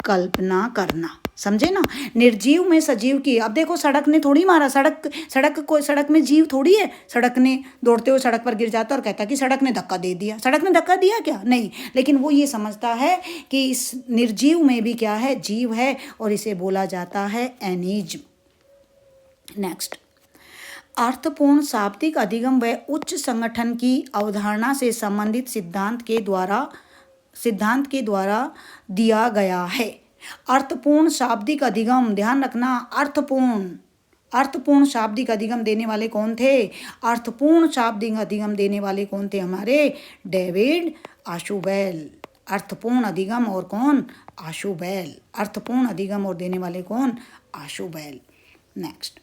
कल्पना करना, समझे ना? निर्जीव में सजीव की। अब देखो सड़क ने थोड़ी मारा, सड़क में जीव थोड़ी है। सड़क ने दौड़ते हुए सड़क पर गिर जाता और कहता कि सड़क ने धक्का दे दिया। सड़क ने धक्का दिया क्या? नहीं। लेकिन वो ये समझता है कि इस निर्जीव में भी क्या है? जीव है, और इसे बोला जाता है एनिज्म। नेक्स्ट, अर्थपूर्ण शाब्दिक अधिगम व उच्च संगठन की अवधारणा से संबंधित सिद्धांत के द्वारा दिया गया है। अर्थपूर्ण शाब्दिक अधिगम, ध्यान रखना, अर्थपूर्ण शाब्दिक अधिगम देने वाले कौन थे? अर्थपूर्ण शाब्दिक अधिगम देने वाले कौन थे? हमारे डेविड आशुबेल। अर्थपूर्ण अधिगम और कौन? आशुबेल। अर्थपूर्ण अधिगम और देने वाले कौन? आशुबेल। नेक्स्ट,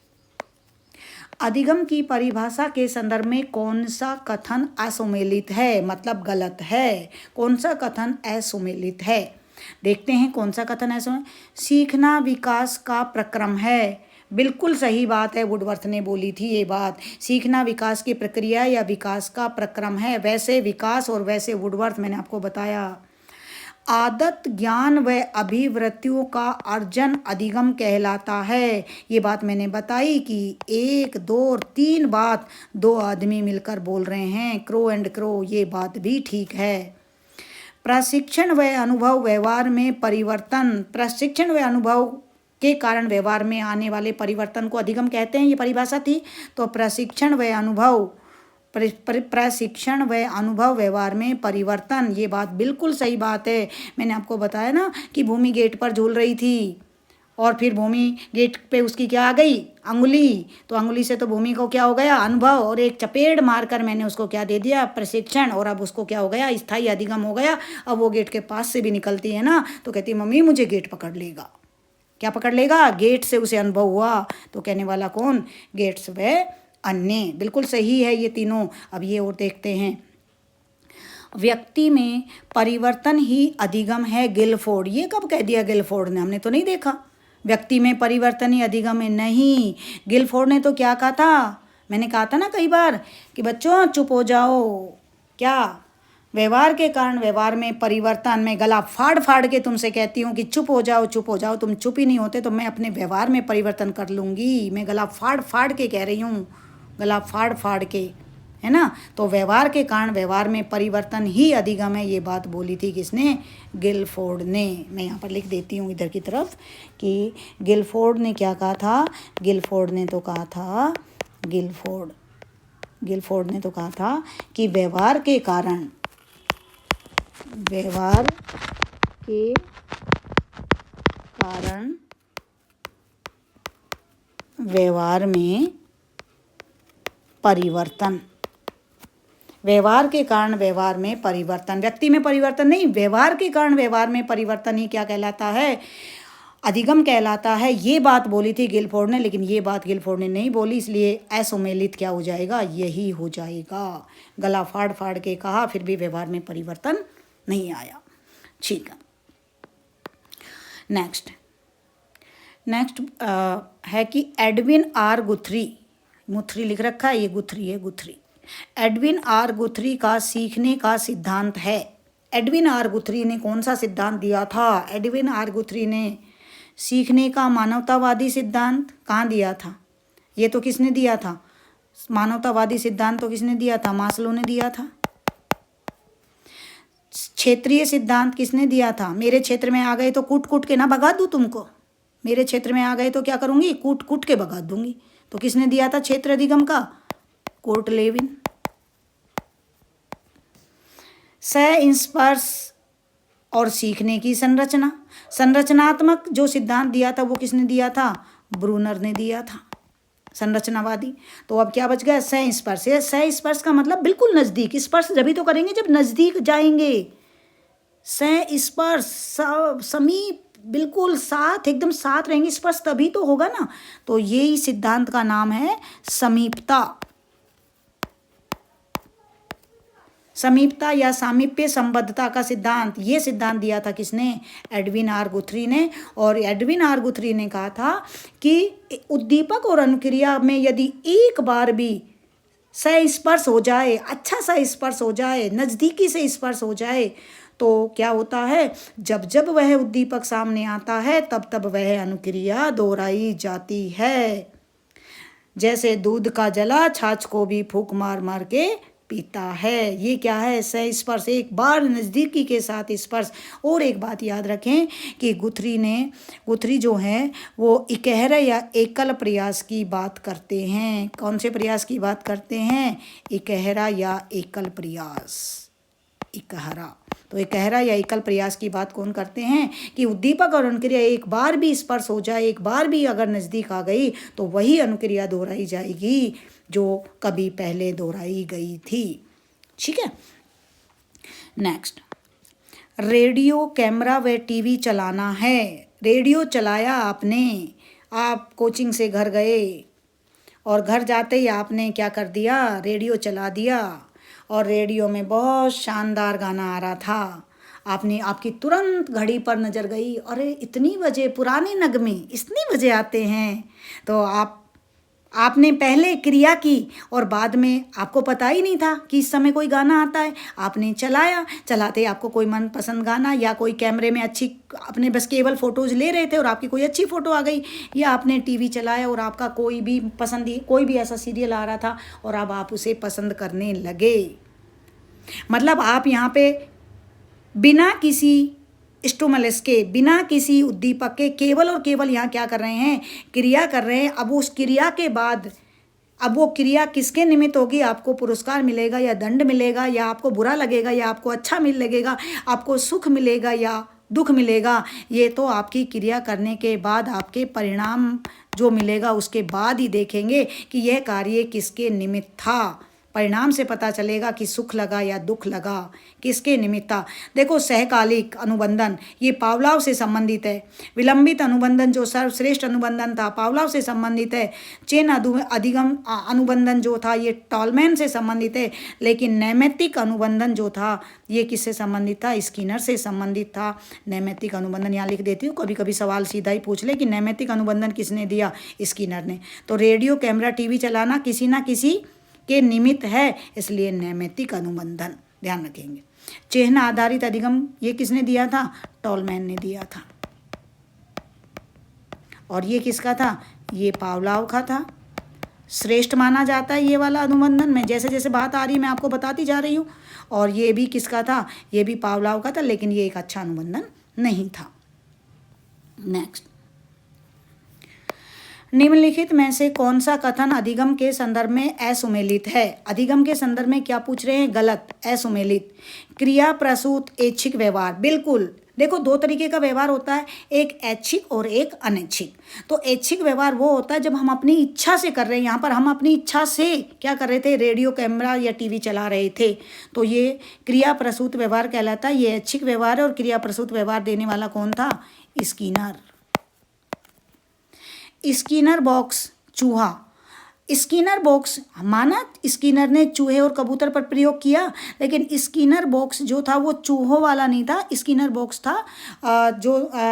अधिगम की परिभाषा के संदर्भ में कौन सा कथन असुमेलित है? मतलब गलत है। कौन सा कथन असुमेलित है? देखते हैं कौन सा कथन असुमेलित। सीखना विकास का प्रक्रम है। बिल्कुल सही बात है, वुडवर्थ ने बोली थी ये बात। सीखना विकास की प्रक्रिया या विकास का प्रक्रम है। वैसे विकास और वैसे वुडवर्थ, मैंने आपको बताया। आदत, ज्ञान व अभिवृत्तियों का अर्जन अधिगम कहलाता है। ये बात मैंने बताई कि 1, 2 और 3 बात 2 आदमी मिलकर बोल रहे हैं, क्रो एंड क्रो। ये बात भी ठीक है। प्रशिक्षण व अनुभव व्यवहार में परिवर्तन। प्रशिक्षण व अनुभव के कारण व्यवहार में आने वाले परिवर्तन को अधिगम कहते हैं। ये परिभाषा थी। तो प्रशिक्षण व अनुभव व्यवहार में परिवर्तन, ये बात बिल्कुल सही बात है। मैंने आपको बताया ना कि भूमि गेट पर झूल रही थी और फिर भूमि गेट पे उसकी क्या आ गई? अंगुली। तो अंगुली से तो भूमि को क्या हो गया? अनुभव। और एक चपेट मारकर मैंने उसको क्या दे दिया? प्रशिक्षण। और अब उसको क्या हो गया? स्थायी अधिगम हो गया। अब वो गेट के पास से भी निकलती है ना तो कहती मम्मी मुझे गेट पकड़ लेगा। क्या पकड़ लेगा? गेट से उसे अनुभव हुआ। तो कहने वाला कौन? गेट्स व अन्य। बिल्कुल सही है ये तीनों। अब ये और देखते हैं, व्यक्ति में परिवर्तन ही अधिगम है, गिलफोर्ड। ये कब कह दिया गिलफोर्ड ने? हमने तो नहीं देखा। व्यक्ति में परिवर्तन ही अधिगम है, नहीं। गिलफोर्ड ने तो क्या कहा था? मैंने कहा था ना कई बार कि बच्चों चुप हो जाओ। क्या? व्यवहार के कारण व्यवहार में परिवर्तन। मैं गला फाड़ फाड़ के तुमसे कहती हूँ कि चुप हो जाओ, चुप हो जाओ। तुम चुप ही नहीं होते तो मैं अपने व्यवहार में परिवर्तन कर लूँगी। मैं गला फाड़ फाड़ के कह रही हूँ, गला फाड़ फाड़ के, है ना। तो व्यवहार के कारण व्यवहार में परिवर्तन ही अधिगम है, ये बात बोली थी किसने? गिलफोर्ड ने। मैं यहाँ पर लिख देती हूँ इधर की तरफ कि गिलफोर्ड ने क्या कहा था? गिलफोर्ड ने तो कहा था गिलफोर्ड ने तो कहा था कि व्यवहार के कारण व्यवहार में परिवर्तन, व्यवहार के कारण व्यवहार में परिवर्तन, व्यक्ति में परिवर्तन नहीं, व्यवहार के कारण व्यवहार में परिवर्तन ही क्या कहलाता है? अधिगम कहलाता है। ये बात बोली थी गिलफोर्ड ने, लेकिन ये बात गिलफोर्ड ने नहीं बोली, इसलिए असुमेलित क्या हो जाएगा? यही हो जाएगा। गला फाड़ फाड़ के कहा, फिर भी व्यवहार में परिवर्तन नहीं आया। ठीक है, नेक्स्ट है कि एडविन आर गुथरी, मुथरी लिख रखा है, ये गुथरी है, गुथरी। एडविन आर गुथरी का सीखने का सिद्धांत है। एडविन आर गुथरी ने कौन सा सिद्धांत दिया था? एडविन आर गुथरी ने सीखने का मानवतावादी सिद्धांत कहाँ दिया था? ये तो किसने दिया था? मानवतावादी सिद्धांत तो किसने दिया था? मास्लो ने दिया था। क्षेत्रीय सिद्धांत किसने दिया था? मेरे क्षेत्र में आ गए तो कूट कूट के ना भगा दूँ तुमको, मेरे क्षेत्र में आ गए तो क्या करूँगी? कूट कूट के भगा दूंगी। तो किसने दिया था क्षेत्र अधिगम का? Court Lewin. संस्पर्श और सीखने की संरचना, संरचनात्मक जो सिद्धांत दिया था वो किसने दिया था? ब्रूनर ने दिया था, संरचनावादी। तो अब क्या बच गया? संस्पर्श। संस्पर्श का मतलब बिल्कुल नज़दीक, स्पर्श जब तो करेंगे जब नज़दीक जाएंगे। संस्पर्श, समीप, बिल्कुल साथ, एकदम साथ रहेंगे, स्पर्श तभी तो होगा ना। तो यही सिद्धांत का नाम है समीपता। समीपता या सामीप्य संबद्धता का सिद्धांत, ये सिद्धांत दिया था किसने? एडविन आर गुथरी ने। और एडविन आर गुथरी ने कहा था कि उद्दीपक और अनुक्रिया में यदि एक बार भी संस्पर्श हो जाए, अच्छा सा स्पर्श हो जाए, नज़दीकी से स्पर्श हो जाए, तो क्या होता है? जब जब वह उद्दीपक सामने आता है तब तब वह अनुक्रिया दोहराई जाती है। जैसे दूध का जला छाछ को भी फूंक मार मार के पीता है। ये क्या है? संस्पर्श, एक बार नज़दीकी के साथ स्पर्श। और एक बात याद रखें कि गुथरी जो है वो इकहरा या एकल प्रयास की बात करते हैं। कौन से प्रयास की बात करते हैं? इकहरा या एकल प्रयास, इकहरा। तो इकहरा या एकल प्रयास की बात कौन करते हैं? कि उद्दीपक और अनुक्रिया एक बार भी स्पर्श हो जाए, एक बार भी अगर नज़दीक आ गई तो वही अनुक्रिया दोहराई जाएगी जो कभी पहले दोहराई गई थी। ठीक है, नेक्स्ट, रेडियो, कैमरा व टीवी चलाना है। रेडियो चलाया आपने, आप कोचिंग से घर गए और घर जाते ही आपने क्या कर दिया? रेडियो चला दिया और रेडियो में बहुत शानदार गाना आ रहा था। आपकी तुरंत घड़ी पर नज़र गई, अरे इतनी बजे पुराने नगमे इतनी बजे आते हैं। तो आपने पहले क्रिया की और बाद में आपको पता ही नहीं था कि इस समय कोई गाना आता है। आपने चलाया, चलाते आपको कोई मनपसंद गाना या कोई कैमरे में अच्छी, अपने बस केवल फ़ोटोज़ ले रहे थे और आपकी कोई अच्छी फ़ोटो आ गई, या आपने टीवी चलाया और आपका कोई भी ऐसा सीरियल आ रहा था और अब आप उसे पसंद करने लगे। मतलब आप यहाँ पे बिना किसी स्टिमुलस के, बिना किसी उद्दीपक के केवल और केवल यहाँ क्या कर रहे हैं? क्रिया कर रहे हैं। अब उस क्रिया के बाद, अब वो क्रिया किसके निमित्त होगी? आपको पुरस्कार मिलेगा या दंड मिलेगा, या आपको बुरा लगेगा या आपको अच्छा लगेगा, आपको सुख मिलेगा या दुख मिलेगा, ये तो आपकी क्रिया करने के बाद आपके परिणाम जो मिलेगा उसके बाद ही देखेंगे कि यह कार्य किसके निमित्त था। परिणाम से पता चलेगा कि सुख लगा या दुख लगा, किसके निमित्त था। देखो, सहकालिक अनुबंधन ये पावलोव से संबंधित है। विलंबित अनुबंधन जो सर्वश्रेष्ठ अनुबंधन था पावलोव से संबंधित है। चेन अधिगम अनुबंधन जो था ये टॉलमैन से संबंधित है। लेकिन नैमित्तिक अनुबंधन जो था ये किससे संबंधित था? स्किनर से संबंधित था। नैमित्तिक अनुबंधन यहाँ लिख देती हूँ, कभी कभी सवाल सीधा ही पूछ ले कि नैमित्तिक अनुबंधन किसने दिया? स्किनर ने। तो रेडियो, कैमरा, टीवी चलाना किसी ना किसी के निमित्त है, इसलिए नैमित्तिक अनुबंधन ध्यान रखेंगे। चिह्न आधारित अधिगम ये किसने दिया था? टॉलमैन ने दिया था। और ये किसका था? ये पावलोव का था। श्रेष्ठ माना जाता है ये वाला अनुबंधन में। जैसे जैसे बात आ रही है मैं आपको बताती जा रही हूँ। और ये भी किसका था, ये भी पावलाव का था, लेकिन ये एक अच्छा अनुबंधन नहीं था। नेक्स्ट, निम्नलिखित में से कौन सा कथन अधिगम के संदर्भ में असुमेलित है। अधिगम के संदर्भ में क्या पूछ रहे हैं, गलत, असुमेलित। क्रिया प्रसूत ऐच्छिक व्यवहार, बिल्कुल। देखो दो तरीके का व्यवहार होता है, एक ऐच्छिक और एक अनैच्छिक। तो ऐच्छिक व्यवहार वो होता है जब हम अपनी इच्छा से कर रहे हैं। यहाँ पर हम अपनी इच्छा से क्या कर रहे थे, रेडियो, कैमरा या टीवी चला रहे थे, तो ये क्रिया प्रसूत व्यवहार कहलाता है। ये ऐच्छिक व्यवहार है। और क्रिया प्रसूत व्यवहार देने वाला कौन था, स्किनर। स्किनर बॉक्स, चूहा। स्किनर बॉक्स माना स्किनर ने चूहे और कबूतर पर प्रयोग किया, लेकिन स्किनर बॉक्स जो था वो चूहों वाला नहीं था। स्किनर बॉक्स था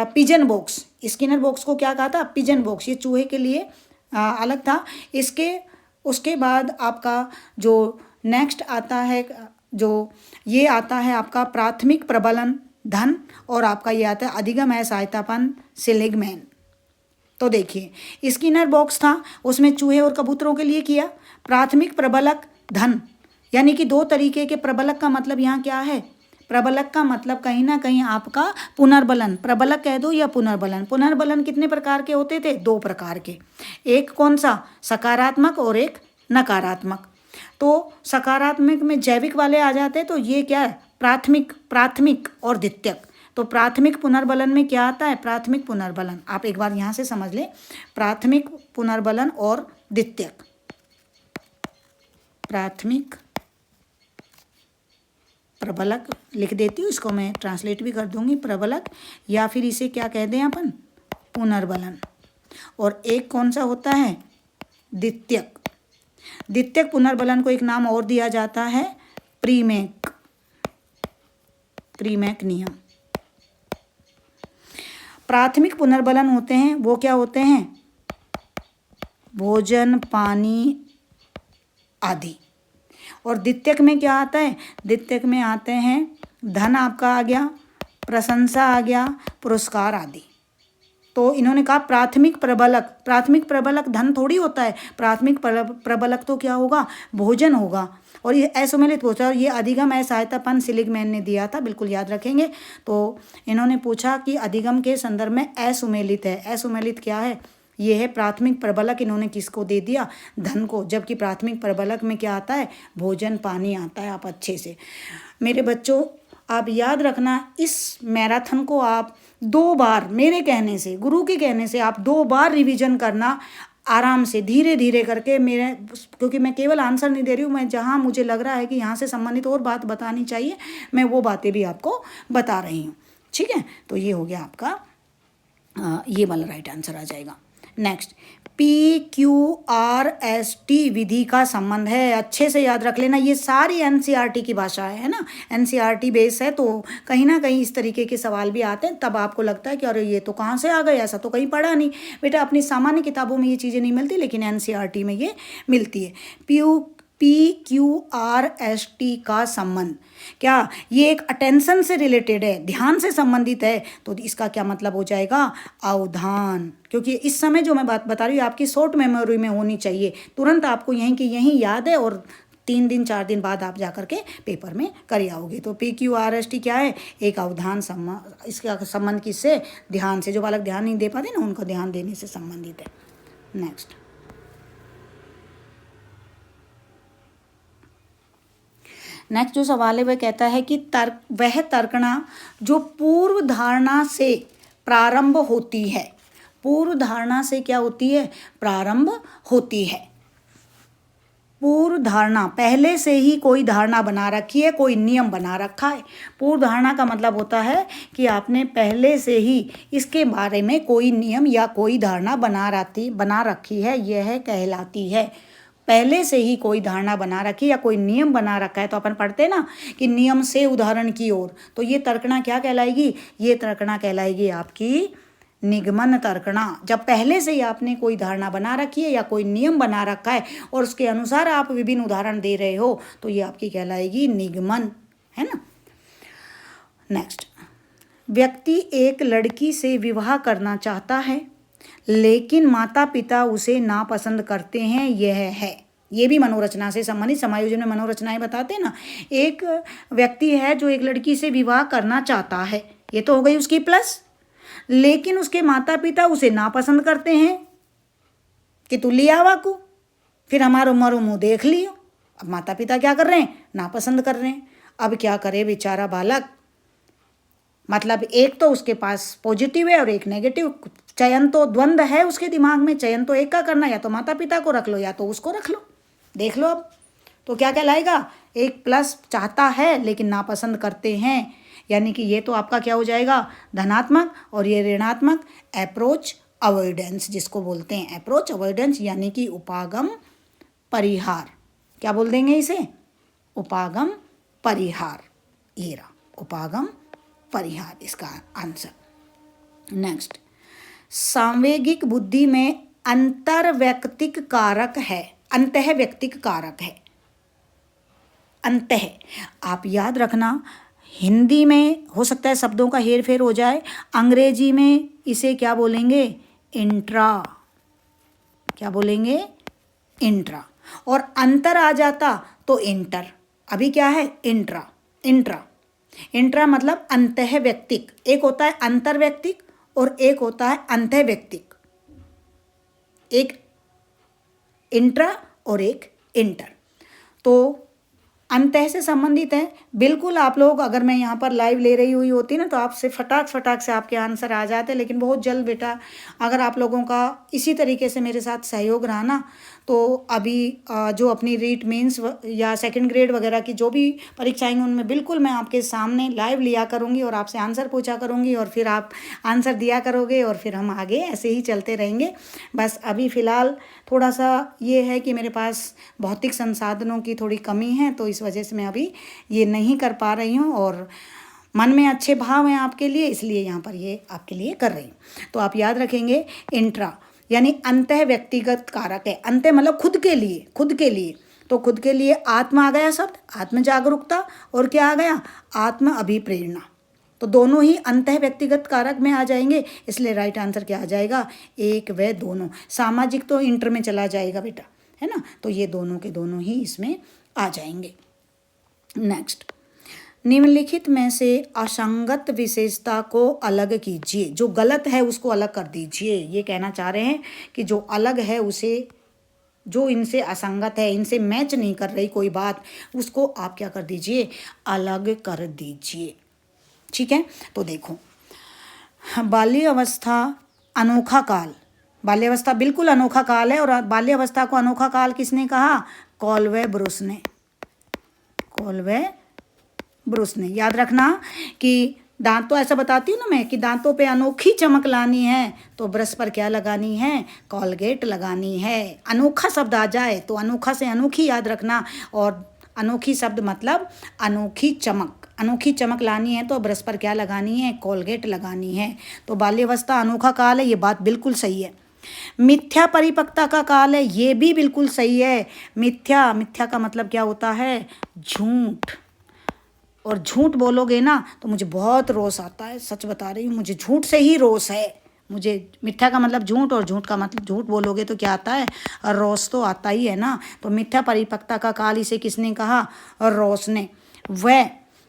पिजन बॉक्स। स्किनर बॉक्स को क्या कहा था, पिजन बॉक्स। ये चूहे के लिए अलग था। उसके बाद आपका जो नेक्स्ट आता है, जो ये आता है आपका प्राथमिक प्रबलन धन, और आपका ये आता है अधिगम है सहायतापन सेलिगमैन। तो देखिए स्किनर बॉक्स था, उसमें चूहे और कबूतरों के लिए किया। प्राथमिक प्रबलक धन, यानी कि दो तरीके के प्रबलक का मतलब यहाँ क्या है, प्रबलक का मतलब कहीं ना कहीं आपका पुनर्बलन, प्रबलक कह दो या पुनर्बलन। पुनर्बलन कितने प्रकार के होते थे, दो प्रकार के। एक कौन सा, सकारात्मक और एक नकारात्मक। तो सकारात्मक में जैविक वाले आ जाते हैं, तो ये क्या है, प्राथमिक और द्वितीयक। तो प्राथमिक पुनर्बलन में क्या आता है, प्राथमिक पुनर्बलन। आप एक बार यहाँ से समझ लें, प्राथमिक पुनर्बलन और द्वितीयक। प्राथमिक प्रबलक लिख देती हूँ, इसको मैं ट्रांसलेट भी कर दूंगी, प्रबलक, या फिर इसे क्या कह दें अपन, पुनर्बलन। और एक कौन सा होता है, द्वितीयक। द्वितीयक पुनर्बलन को एक नाम और दिया जाता है, प्रीमेक नियम। प्राथमिक पुनर्बलन होते हैं वो क्या होते हैं, भोजन, पानी आदि। और द्वितीयक में क्या आता है, द्वितीयक में आते हैं धन आपका आ गया, प्रशंसा आ गया, पुरस्कार आदि। तो इन्होंने कहा प्राथमिक प्रबलक धन थोड़ी होता है। प्राथमिक प्रबलक तो क्या होगा, भोजन होगा। और ये असुमेलित पूछा, और ये अधिगम है सहायतापन सेलिगमैन ने दिया था, बिल्कुल याद रखेंगे। तो इन्होंने पूछा कि अधिगम के संदर्भ में असुमेलित है। असुमेलित क्या है, ये है प्राथमिक प्रबलक, इन्होंने किसको दे दिया, धन को। जबकि प्राथमिक प्रबलक में क्या आता है, भोजन, पानी आता है। आप अच्छे से मेरे बच्चों आप याद रखना, इस मैराथन को आप 2 बार मेरे कहने से, गुरु के कहने से आप 2 बार रिवीजन करना, आराम से धीरे धीरे करके। क्योंकि मैं केवल आंसर नहीं दे रही हूँ, मैं जहाँ मुझे लग रहा है कि यहाँ से संबंधित और बात बतानी चाहिए, मैं वो बातें भी आपको बता रही हूँ। ठीक है, तो ये हो गया आपका, ये वाला राइट आंसर आ जाएगा। नेक्स्ट, PQRST विधि का संबंध है। अच्छे से याद रख लेना, ये सारी NCERT की भाषा है ना, NCERT बेस है। तो कहीं ना कहीं इस तरीके के सवाल भी आते हैं, तब आपको लगता है कि अरे ये तो कहाँ से आ गए, ऐसा तो कहीं पढ़ा नहीं। बेटा अपनी सामान्य किताबों में ये चीज़ें नहीं मिलती, लेकिन NCERT में ये मिलती है। PQRST का संबंध क्या, ये एक अटेंशन से रिलेटेड है, ध्यान से संबंधित है। तो इसका क्या मतलब हो जाएगा, अवधान। क्योंकि इस समय जो मैं बात बता रही हूँ आपकी शॉर्ट मेमोरी में होनी चाहिए, तुरंत आपको यहीं की यहीं याद है, और 3 दिन 4 दिन बाद आप जाकर के पेपर में कर आओगे। तो PQRST क्या है, एक अवधान संबंध। इसका संबंध किससे, ध्यान से। जो बालक ध्यान नहीं दे पाते ना, उनको ध्यान देने से संबंधित है। नेक्स्ट, जो सवाल है वह कहता है कि वह तर्कणा जो पूर्व धारणा से प्रारंभ होती है। पूर्व धारणा से क्या होती है, प्रारंभ होती है। पूर्व धारणा, पहले से ही कोई धारणा बना रखी है, कोई नियम बना रखा है। पूर्व धारणा का मतलब होता है कि आपने पहले से ही इसके बारे में कोई नियम या कोई धारणा बना रखी है, यह कहलाती है। पहले से ही कोई धारणा बना रखी या कोई नियम बना रखा है। तो अपन पढ़ते ना कि नियम से उदाहरण की ओर, तो ये तर्कणा क्या कहलाएगी, ये तर्कणा कहलाएगी आपकी निगमन तर्कणा। जब पहले से ही आपने कोई धारणा बना रखी है या कोई नियम बना रखा है और उसके अनुसार आप विभिन्न उदाहरण दे रहे हो, तो ये आपकी कहलाएगी निगमन, है ना। नेक्स्ट, व्यक्ति एक लड़की से विवाह करना चाहता है लेकिन माता पिता उसे नापसंद करते हैं, यह है। ये भी मनोरचना से संबंधित, समायोजन में मनोरचनाएं बताते हैं ना। एक व्यक्ति है जो एक लड़की से विवाह करना चाहता है, ये तो हो गई उसकी प्लस, लेकिन उसके माता पिता उसे नापसंद करते हैं कि तू लिया आवा को, फिर हमारो मरो मुँह देख लियो। अब माता पिता क्या कर रहे हैं, नापसंद कर रहे हैं। अब क्या करे बेचारा बालक, मतलब एक तो उसके पास पॉजिटिव है और एक नेगेटिव, चयन तो द्वंद्व है उसके दिमाग में, चयन तो एक का करना, या तो माता पिता को रख लो या तो उसको रख लो, देख लो। अब तो क्या कहलाएगा, एक प्लस चाहता है लेकिन नापसंद करते हैं, यानी कि ये तो आपका क्या हो जाएगा, धनात्मक, और ये ऋणात्मक, अप्रोच अवॉइडेंस जिसको बोलते हैं, अप्रोच अवॉइडेंस यानी कि उपागम परिहार। क्या बोल देंगे इसे, उपागम परिहार, ये रहा उपागम परिहार इसका आंसर। नेक्स्ट, सांवेगिक बुद्धि में अंतर्वैयक्तिक कारक है, अंतःवैयक्तिक कारक है, अंतः। आप याद रखना, हिंदी में हो सकता है शब्दों का हेर फेर हो जाए, अंग्रेजी में इसे क्या बोलेंगे, इंट्रा, क्या बोलेंगे, इंट्रा, और अंतर आ जाता तो इंटर। अभी क्या है, इंट्रा, इंट्रा, इंट्रा मतलब अंतःवैयक्तिक, एक होता है अंतर्वैयक्तिक और एक होता है अंतःवैयक्तिक, एक इंट्रा और एक इंटर, तो अंतः से संबंधित है। बिल्कुल आप लोग, अगर मैं यहाँ पर लाइव ले रही हुई होती ना तो आपसे फटाक से आपके आंसर आ जाते, लेकिन बहुत जल्द बेटा, अगर आप लोगों का इसी तरीके से मेरे साथ सहयोग रहा ना, तो अभी जो अपनी रीट मेंस या सेकंड ग्रेड वगैरह की जो भी परीक्षाएं हैं उनमें बिल्कुल मैं आपके सामने लाइव लिया करूँगी और आपसे आंसर पूछा करूँगी, और फिर आप आंसर दिया करोगे और फिर हम आगे ऐसे ही चलते रहेंगे। बस अभी फ़िलहाल थोड़ा सा ये है कि मेरे पास भौतिक संसाधनों की थोड़ी कमी है, तो इस वजह से मैं अभी ये नहीं कर पा रही हूँ, और मन में अच्छे भाव हैं आपके लिए, इसलिए यहाँ पर ये आपके लिए कर रही हूँ। तो आप याद रखेंगे, इंट्रा यानी अंतः व्यक्तिगत कारक है, अंतः मतलब खुद के लिए, खुद के लिए, तो खुद के लिए आत्मा आ गया शब्द, आत्म जागरूकता, और क्या आ गया, आत्म अभिप्रेरणा, तो दोनों ही अंतः व्यक्तिगत कारक में आ जाएंगे, इसलिए राइट आंसर क्या आ जाएगा, एक व दोनों। सामाजिक तो इंटर में चला जाएगा बेटा, है ना, तो ये दोनों के दोनों ही इसमें आ जाएंगे। नेक्स्ट, निम्नलिखित में से असंगत विशेषता को अलग कीजिए, जो गलत है उसको अलग कर दीजिए। ये कहना चाह रहे हैं कि जो अलग है उसे, जो इनसे असंगत है, इनसे मैच नहीं कर रही कोई बात, उसको आप क्या कर दीजिए, अलग कर दीजिए। ठीक है, तो देखो, बाल्य अवस्था अनोखा काल, बाल्य अवस्था बिल्कुल अनोखा काल है, और बाल्य अवस्था को अनोखा काल किसने कहा, कॉल्वे ब्रुस ने, कॉल्वे ब्रुस ने। याद रखना कि दांत तो ऐसा बताती हूँ ना मैं कि दांतों पे अनोखी चमक लानी है तो ब्रश पर क्या लगानी है, कॉलगेट लगानी है। अनोखा शब्द आ जाए तो अनोखा से अनोखी याद रखना, और अनोखी शब्द मतलब अनोखी चमक, अनोखी चमक लानी है तो ब्रश पर क्या लगानी है, कॉलगेट लगानी है। तो बाल्यावस्था अनोखा काल है, ये बात बिल्कुल सही है। मिथ्या परिपक्वता का काल है, ये भी बिल्कुल सही है। मिथ्या, मिथ्या का मतलब क्या होता है, झूठ, और झूठ बोलोगे ना तो मुझे बहुत रोष आता है, सच बता रही हूँ, मुझे झूठ से ही रोष है। मुझे मिथ्या का मतलब झूठ, और झूठ का मतलब, झूठ बोलोगे तो क्या आता है, रोष तो आता ही है ना। तो मिथ्या परिपक्वता का काल इसे किसने कहा, रोष ने।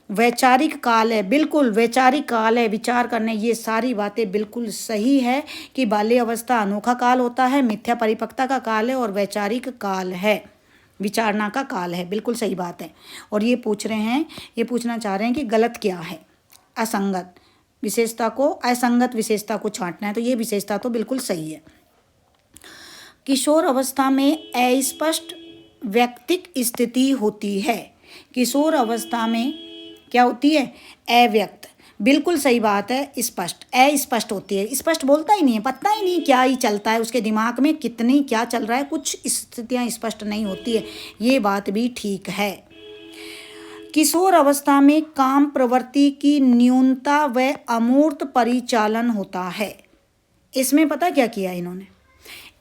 वैचारिक काल है, बिल्कुल वैचारिक काल है, विचार करने, ये सारी बातें बिल्कुल सही है कि बाल्य अवस्था अनोखा काल होता है, मिथ्या परिपक्वता का काल है, और वैचारिक काल है, विचारना का काल है, बिल्कुल सही बात है। और ये पूछ रहे हैं, ये पूछना चाह रहे हैं कि गलत क्या है, असंगत विशेषता को, असंगत विशेषता को छांटना है, तो ये विशेषता तो बिल्कुल सही है। किशोर अवस्था में अस्पष्ट व्यक्तिक स्थिति होती है, किशोर अवस्था में क्या होती है, अव्यक्त, बिल्कुल सही बात है, स्पष्ट, अस्पष्ट होती है, स्पष्ट बोलता ही नहीं है, पता ही नहीं क्या ही चलता है उसके दिमाग में, कितनी क्या चल रहा है, कुछ स्थितियां स्पष्ट नहीं होती है, ये बात भी ठीक है। किशोर अवस्था में काम प्रवृत्ति की न्यूनता व अमूर्त परिचालन होता है। इसमें पता क्या किया इन्होंने,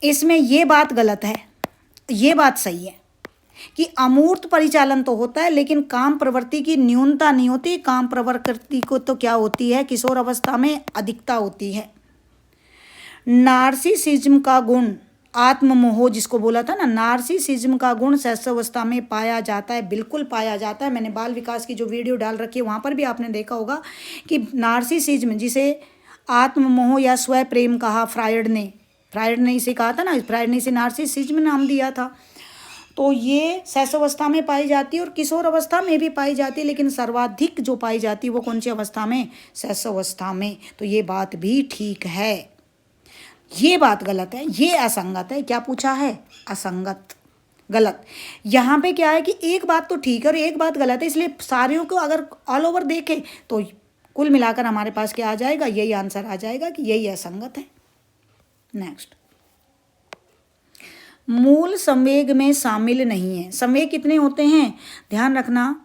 इसमें ये बात गलत है, ये बात सही है कि अमूर्त परिचालन तो होता है लेकिन काम प्रवृत्ति की न्यूनता नहीं होती, काम प्रवृत्ति को तो क्या होती है, किशोर अवस्था में अधिकता होती है। नार्सिसिज्म का गुण, आत्ममोह जिसको बोला था ना, नार्सिसिज्म का गुण शैशवावस्था में पाया जाता है। बिल्कुल पाया जाता है। मैंने बाल विकास की जो वीडियो डाल रखी है वहाँ पर भी आपने देखा होगा कि नार्सिसिज्म, जिसे आत्ममोह या स्व प्रेम कहा फ्रायड ने इसे कहा था ना, फ्रायड ने इसे नार्सिसिज्म नाम दिया था। तो ये शैशवावस्था में पाई जाती है और किशोर अवस्था में भी पाई जाती है, लेकिन सर्वाधिक जो पाई जाती है वो कौन सी अवस्था में? शैशवावस्था में। तो ये बात भी ठीक है, ये बात गलत है, ये असंगत है। क्या पूछा है? असंगत, गलत। यहाँ पे क्या है कि एक बात तो ठीक है और एक बात गलत है, इसलिए सारियों को अगर ऑल ओवर देखें तो कुल मिलाकर हमारे पास क्या आ जाएगा? यही आंसर आ जाएगा कि यही असंगत है। नेक्स्ट, मूल संवेग में शामिल नहीं है। संवेग कितने होते हैं? ध्यान रखना,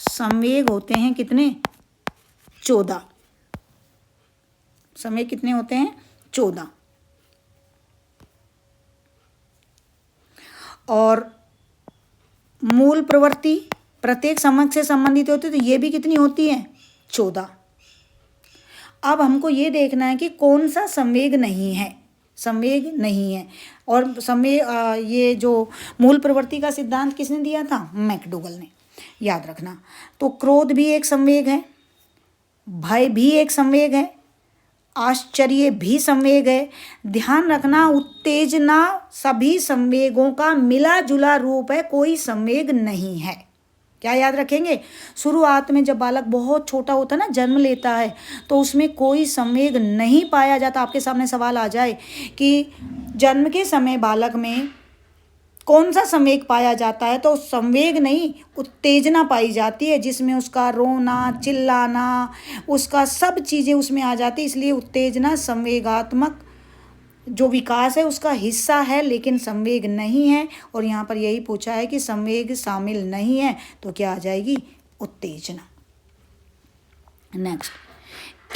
संवेग होते हैं कितने? 14। संवेग कितने होते हैं? 14। और मूल प्रवृत्ति प्रत्येक संवेग से संबंधित होती है, तो ये भी कितनी होती है? 14। अब हमको ये देखना है कि कौन सा संवेग नहीं है। संवेग नहीं है। और संवेग, ये जो मूल प्रवृत्ति का सिद्धांत किसने दिया था? मैकडोगल ने, याद रखना। तो क्रोध भी एक संवेग है, भय भी एक संवेग है, आश्चर्य भी संवेग है। ध्यान रखना, उत्तेजना सभी संवेगों का मिला जुला रूप है, कोई संवेग नहीं है। क्या याद रखेंगे? शुरुआत में जब बालक बहुत छोटा होता है ना, जन्म लेता है, तो उसमें कोई संवेग नहीं पाया जाता। आपके सामने सवाल आ जाए कि जन्म के समय बालक में कौन सा संवेग पाया जाता है, तो संवेग नहीं, उत्तेजना पाई जाती है, जिसमें उसका रोना, चिल्लाना, उसका सब चीज़ें उसमें आ जाती है। इसलिए उत्तेजना संवेगात्मक जो विकास है उसका हिस्सा है, लेकिन संवेग नहीं है। और यहाँ पर यही पूछा है कि संवेग शामिल नहीं है, तो क्या आ जाएगी? उत्तेजना। नेक्स्ट,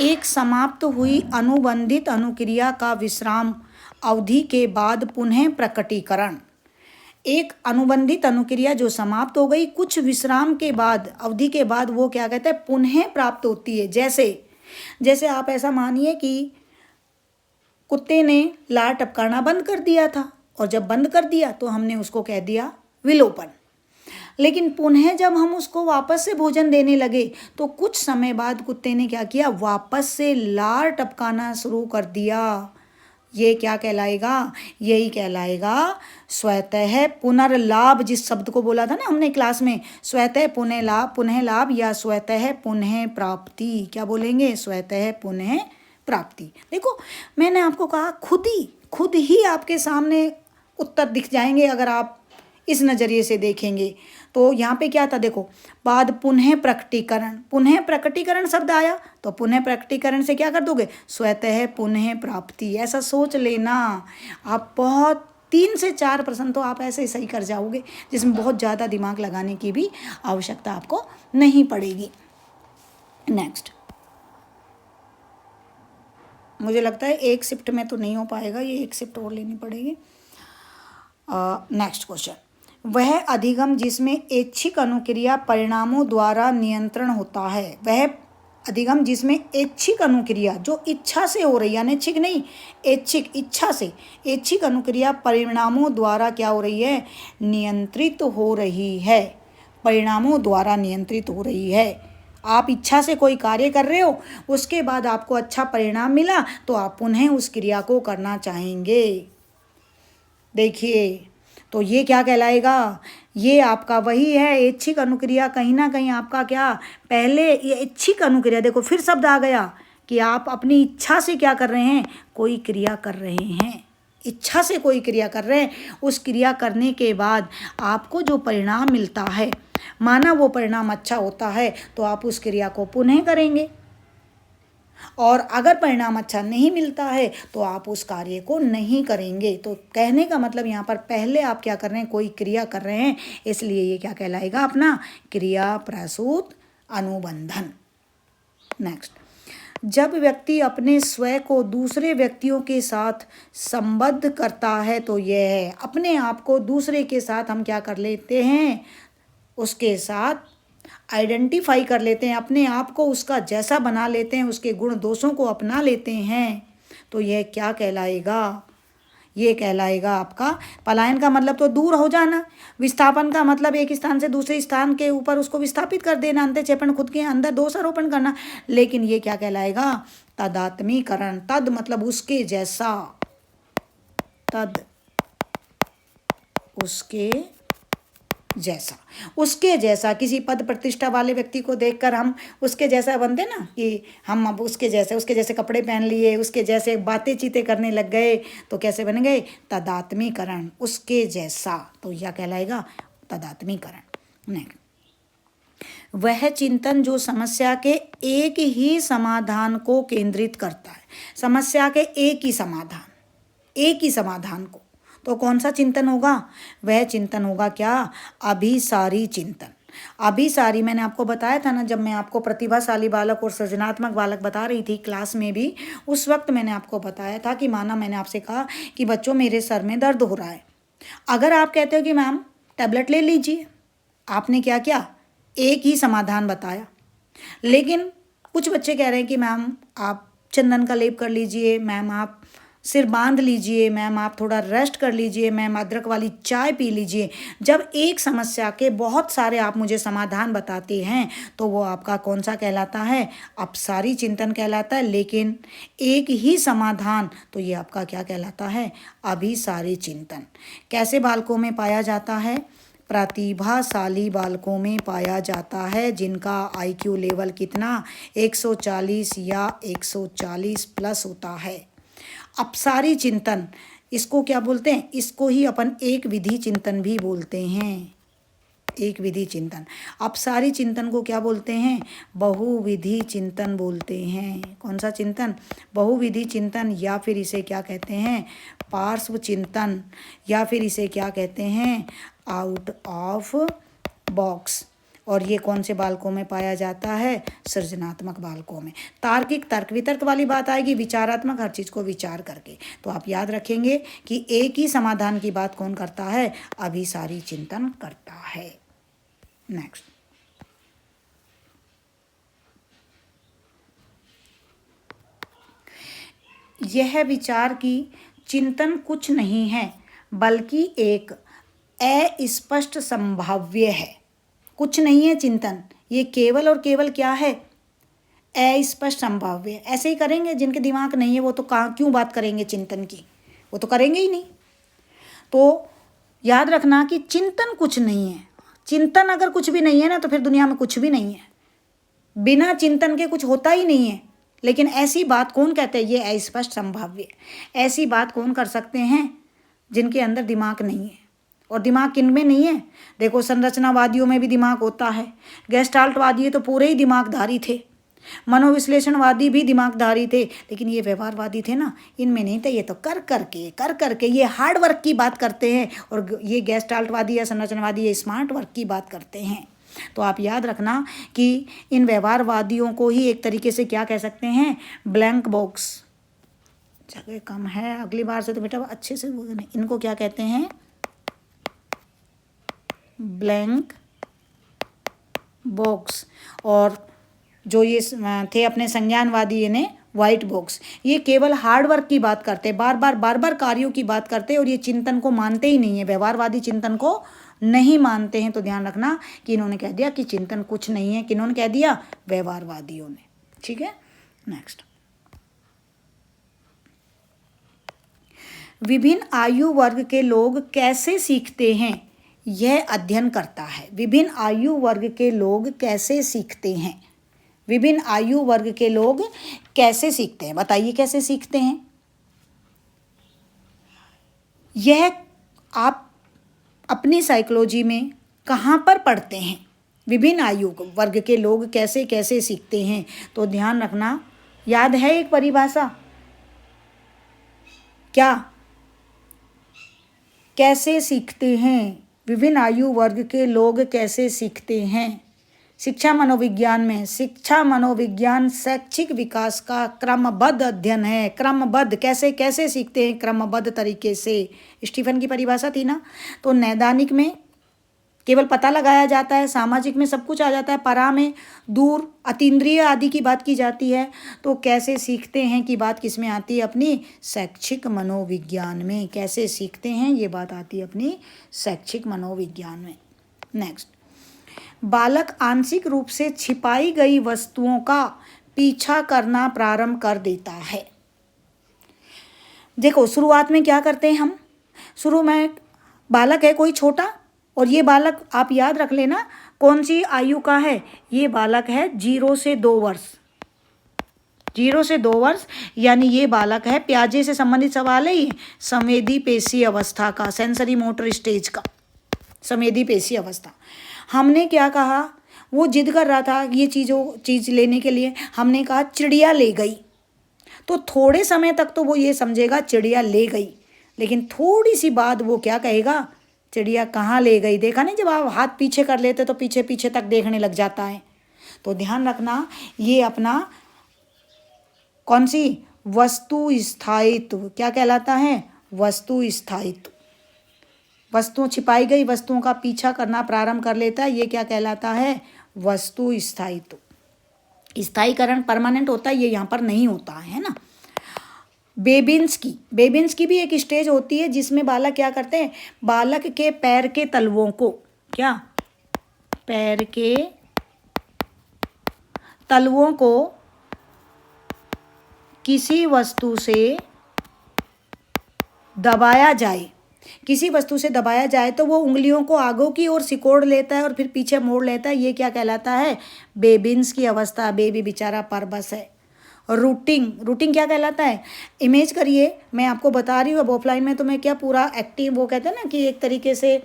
एक समाप्त हुई अनुबंधित अनुक्रिया का विश्राम अवधि के बाद पुनः प्रकटीकरण। एक अनुबंधित अनुक्रिया जो समाप्त हो गई, कुछ विश्राम के बाद, अवधि के बाद, वो क्या कहते हैं? पुनः प्राप्त होती है। जैसे आप ऐसा मानिए कि कुत्ते ने लार टपकाना बंद कर दिया था, और जब बंद कर दिया तो हमने उसको कह दिया विलोपन। लेकिन पुनः जब हम उसको वापस से भोजन देने लगे तो कुछ समय बाद कुत्ते ने क्या किया? वापस से लार टपकाना शुरू कर दिया। ये क्या कहलाएगा? यही कहलाएगा स्वतः पुनर्लाभ, जिस शब्द को बोला था ना हमने क्लास में, स्वतः पुनः लाभ या स्वतः पुनः प्राप्ति। क्या बोलेंगे? स्वतः पुनः प्राप्ति। देखो, मैंने आपको कहा खुद ही आपके सामने उत्तर दिख जाएंगे अगर आप इस नज़रिए से देखेंगे। तो यहाँ पे क्या था? देखो, बाद पुनः प्रकटीकरण शब्द आया, तो पुनः प्रकटीकरण से क्या कर दोगे? स्वतः पुनः प्राप्ति। ऐसा सोच लेना आप। बहुत 3 से 4 प्रश्न तो आप ऐसे ही सही कर जाओगे, जिसमें बहुत ज़्यादा दिमाग लगाने की भी आवश्यकता आपको नहीं पड़ेगी। नेक्स्ट, मुझे लगता है एक शिफ्ट में तो नहीं हो पाएगा, ये एक शिफ्ट और लेनी पड़ेगी। नेक्स्ट क्वेश्चन, वह अधिगम जिसमें ऐच्छिक अनुक्रिया परिणामों द्वारा नियंत्रण होता है। वह अधिगम जिसमें ऐच्छिक अनुक्रिया जो इच्छा से हो रही है, अनैच्छिक नहीं, ऐच्छिक, इच्छा से, ऐच्छिक अनुक्रिया परिणामों द्वारा क्या हो रही है? नियंत्रित हो रही है। परिणामों द्वारा नियंत्रित हो रही है। आप इच्छा से कोई कार्य कर रहे हो, उसके बाद आपको अच्छा परिणाम मिला, तो आप पुनः उस क्रिया को करना चाहेंगे। देखिए, तो ये क्या कहलाएगा? ये आपका वही है ऐच्छिक अनुक्रिया। कहीं ना कहीं आपका क्या, पहले ये ऐच्छिक अनुक्रिया, देखो फिर शब्द आ गया कि आप अपनी इच्छा से क्या कर रहे हैं? कोई क्रिया कर रहे हैं। इच्छा से कोई क्रिया कर रहे हैं, उस क्रिया करने के बाद आपको जो परिणाम मिलता है, माना वो परिणाम अच्छा होता है, तो आप उस क्रिया को पुनः करेंगे। और अगर परिणाम अच्छा नहीं मिलता है तो आप उस कार्य को नहीं करेंगे। तो कहने का मतलब यहाँ पर पहले आप क्या कर रहे हैं? कोई क्रिया कर रहे हैं, इसलिए ये क्या कहलाएगा? अपना क्रिया प्रसूत अनुबंधन। नेक्स्ट, जब व्यक्ति अपने स्वयं को दूसरे व्यक्तियों के साथ संबद्ध करता है, तो यह है अपने आप को दूसरे के साथ हम क्या कर लेते हैं? उसके साथ आइडेंटिफाई कर लेते हैं, अपने आप को उसका जैसा बना लेते हैं, उसके गुण दोषों को अपना लेते हैं। तो यह क्या कहलाएगा? ये कहलाएगा आपका पलायन का मतलब तो दूर हो जाना, विस्थापन का मतलब एक स्थान से दूसरे स्थान के ऊपर उसको विस्थापित कर देना, अंतःक्षेपण खुद के अंदर दोषारोपण करना। लेकिन ये क्या कहलाएगा? तदात्मीकरण। तद मतलब उसके जैसा, तद उसके जैसा। उसके जैसा किसी पद प्रतिष्ठा वाले व्यक्ति को देखकर हम उसके जैसा बनते ना, कि हम अब उसके जैसे कपड़े पहन लिए, उसके जैसे बातें चीतें करने लग गए, तो कैसे बन गए? तदात्मीकरण, उसके जैसा। तो यह कहलाएगा तदात्मीकरण। नेक्स्ट, वह चिंतन जो समस्या के एक ही समाधान को केंद्रित करता है। समस्या के एक ही समाधान को, तो कौन सा चिंतन होगा? वह चिंतन होगा क्या? अभिसारी चिंतन। अभिसारी मैंने आपको बताया था ना, जब मैं आपको प्रतिभाशाली बालक और सृजनात्मक बालक बता रही थी क्लास में भी, उस वक्त मैंने आपको बताया था कि माना मैंने आपसे कहा कि बच्चों मेरे सर में दर्द हो रहा है। अगर आप कहते हो कि मैम टैबलेट ले लीजिए, आपने क्या किया? एक ही समाधान बताया। लेकिन कुछ बच्चे कह रहे हैं कि मैम आप चंदन का लेप कर लीजिए, मैम आप सिर बांध लीजिए, मैम आप थोड़ा रेस्ट कर लीजिए, मैम अदरक वाली चाय पी लीजिए। जब एक समस्या के बहुत सारे आप मुझे समाधान बताते हैं तो वो आपका कौन सा कहलाता है? अपसारी चिंतन कहलाता है। लेकिन एक ही समाधान, तो ये आपका क्या कहलाता है? अभिसारी चिंतन। कैसे बालकों में पाया जाता है? प्रतिभाशाली बालकों में पाया जाता है, जिनका IQ लेवल कितना? 140 या 140 प्लस होता है। अपसारी चिंतन, इसको क्या बोलते हैं? इसको ही अपन एक विधि चिंतन भी बोलते हैं। एक विधि चिंतन। अपसारी चिंतन को क्या बोलते हैं? बहुविधि चिंतन बोलते हैं। कौन सा चिंतन? बहुविधि चिंतन, या फिर इसे क्या कहते हैं? पार्श्व चिंतन, या फिर इसे क्या कहते हैं? Out of box. और ये कौन से बालकों में पाया जाता है? सृजनात्मक बालकों में। तार्किक, तर्क वितर्क वाली बात आएगी, विचारात्मक हर चीज़ को विचार करके। तो आप याद रखेंगे कि एक ही समाधान की बात कौन करता है? अभिसारी चिंतन करता है। नेक्स्ट, यह विचार की चिंतन कुछ नहीं है बल्कि एक अस्पष्ट संभाव्य है। कुछ नहीं है चिंतन, ये केवल और केवल क्या है? अस्पष्ट संभाव्य। ऐसे ही करेंगे, जिनके दिमाग नहीं है वो तो क्यों बात करेंगे चिंतन की? वो तो करेंगे ही नहीं। तो याद रखना कि चिंतन कुछ नहीं है। चिंतन अगर कुछ भी नहीं है ना, तो फिर दुनिया में कुछ भी नहीं है। बिना चिंतन के कुछ होता ही नहीं है। लेकिन ऐसी बात कौन कहते हैं? ये अस्पष्ट संभाव्य। ऐसी बात कौन कर सकते हैं? जिनके अंदर दिमाग नहीं है। और दिमाग किन में नहीं है? देखो, संरचनावादियों में भी दिमाग होता है। गेस्टाल्टवादी तो पूरे ही दिमागधारी थे। मनोविश्लेषणवादी भी दिमागधारी थे। लेकिन ये व्यवहारवादी थे ना, इनमें नहीं थे। ये तो कर करके ये हार्ड वर्क की बात करते हैं। और ये गेस्टाल्टवादी या संरचनावादी ये स्मार्ट वर्क की बात करते हैं। तो आप याद रखना कि इन व्यवहारवादियों को ही एक तरीके से क्या कह सकते हैं? Blank box. जगह कम है, अगली बार से तो बेटा अच्छे से इनको क्या कहते हैं? Blank box. और जो ये थे अपने संज्ञानवादी, इन्हें वाइट बॉक्स। ये केवल हार्ड वर्क की बात करते, बार बार कार्यों की बात करते, और ये चिंतन को मानते ही नहीं है। व्यवहारवादी चिंतन को नहीं मानते हैं। तो ध्यान रखना कि इन्होंने कह दिया कि चिंतन कुछ नहीं है। किन्होंने कह दिया? व्यवहारवादियों ने। ठीक है, नेक्स्ट, विभिन्न आयु वर्ग के लोग कैसे सीखते हैं, यह अध्ययन करता है। विभिन्न आयु वर्ग के लोग कैसे सीखते हैं? विभिन्न आयु वर्ग के लोग कैसे सीखते हैं? बताइए कैसे सीखते हैं? यह आप अपनी साइकोलॉजी में कहाँ पर पढ़ते हैं? विभिन्न आयु वर्ग के लोग कैसे कैसे सीखते हैं? तो ध्यान रखना, याद है एक परिभाषा क्या? कैसे सीखते हैं? विभिन्न आयु वर्ग के लोग कैसे सीखते हैं? शिक्षा मनोविज्ञान में, शिक्षा मनोविज्ञान शैक्षिक विकास का क्रमबद्ध अध्ययन है। क्रमबद्ध, कैसे कैसे सीखते हैं? क्रमबद्ध तरीके से। स्टीफन की परिभाषा थी ना। तो नैदानिक में केवल पता लगाया जाता है, सामाजिक में सब कुछ आ जाता है, परा में दूर अतीन्द्रिय आदि की बात की जाती है। तो कैसे सीखते हैं कि बात किस में आती है, अपनी शैक्षिक मनोविज्ञान में। कैसे सीखते हैं ये बात आती है अपनी शैक्षिक मनोविज्ञान में। नेक्स्ट, बालक आंशिक रूप से छिपाई गई वस्तुओं का पीछा करना प्रारंभ कर देता है। देखो शुरुआत में क्या करते हैं हम, शुरू में बालक है कोई छोटा, और ये बालक आप याद रख लेना कौन सी आयु का है, ये बालक है 0 से 2 वर्ष। 0 से 2 वर्ष यानी ये बालक है, प्याजे से संबंधित सवाल है ये, संवेदी पेशी अवस्था का, सेंसरी मोटर स्टेज का, संवेदी पेशी अवस्था। हमने क्या कहा, वो जिद कर रहा था ये चीज़ लेने के लिए, हमने कहा चिड़िया ले गई, तो थोड़े समय तक तो वो ये समझेगा चिड़िया ले गई, लेकिन थोड़ी सी बाद वो क्या कहेगा, चिड़िया कहाँ ले गई। देखा नहीं, जब आप हाथ पीछे कर लेते तो पीछे पीछे तक देखने लग जाता है। तो ध्यान रखना, ये अपना कौन सी वस्तु स्थायित्व क्या कहलाता है, वस्तु स्थायित्व। वस्तुओं, छिपाई गई वस्तुओं का पीछा करना प्रारंभ कर लेता है, ये क्या कहलाता है, वस्तु स्थायित्व। स्थायीकरण परमानेंट होता है, ये यहाँ पर नहीं होता है ना। बेबिंस्की भी एक स्टेज होती है जिसमें बालक क्या करते हैं, बालक के पैर के तलवों को, क्या, पैर के तलवों को किसी वस्तु से दबाया जाए, किसी वस्तु से दबाया जाए तो वो उंगलियों को आगे की ओर सिकोड़ लेता है और फिर पीछे मोड़ लेता है, ये क्या कहलाता है, बेबिंस्की अवस्था। बेबी बेचारा परबस है। रूटिंग क्या कहलाता है, इमेज करिए, मैं आपको बता रही हूँ। अब ऑफलाइन में तो मैं क्या पूरा एक्टिव, वो कहते हैं ना कि एक तरीके से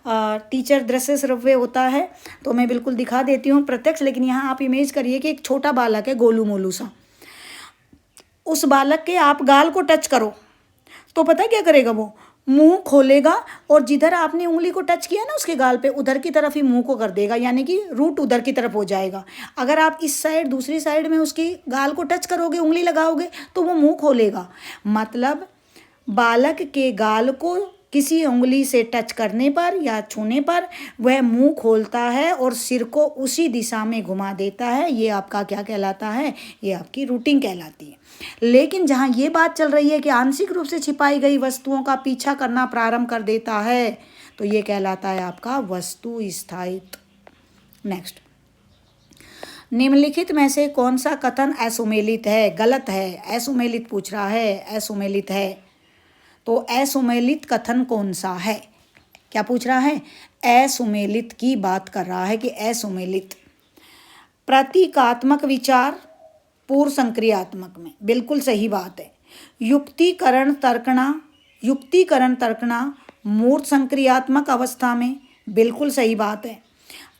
टीचर दृश्य श्रव्य होता है, तो मैं बिल्कुल दिखा देती हूँ प्रत्यक्ष। लेकिन यहाँ आप इमेज करिए कि एक छोटा बालक है, गोलू मोलू सा, उस बालक के आप गाल को टच करो तो पता है क्या करेगा, वो मुंह खोलेगा और जिधर आपने उंगली को टच किया ना उसके गाल पे, उधर की तरफ ही मुंह को कर देगा, यानी कि रूट उधर की तरफ हो जाएगा। अगर आप इस साइड दूसरी साइड में उसकी गाल को टच करोगे, उंगली लगाओगे, तो वो मुंह खोलेगा। मतलब बालक के गाल को किसी उंगली से टच करने पर या छूने पर वह मुंह खोलता है और सिर को उसी दिशा में घुमा देता है। ये आपका क्या कहलाता है, ये आपकी रूटिंग कहलाती है। लेकिन जहाँ ये बात चल रही है कि आंशिक रूप से छिपाई गई वस्तुओं का पीछा करना प्रारंभ कर देता है, तो ये कहलाता है आपका वस्तु स्थायित्व। नेक्स्ट, निम्नलिखित में से कौन सा कथन असुमेलित है, गलत है, असुमेलित पूछ रहा है, असुमेलित है। तो असुमेलित कथन कौन सा है, क्या पूछ रहा है, असुमेलित की बात कर रहा है कि असुमेलित। प्रतीकात्मक विचार पूर्व संक्रियात्मक में, बिल्कुल सही बात है। युक्तिकरण तर्कना मूर्त संक्रियात्मक अवस्था में, बिल्कुल सही बात है।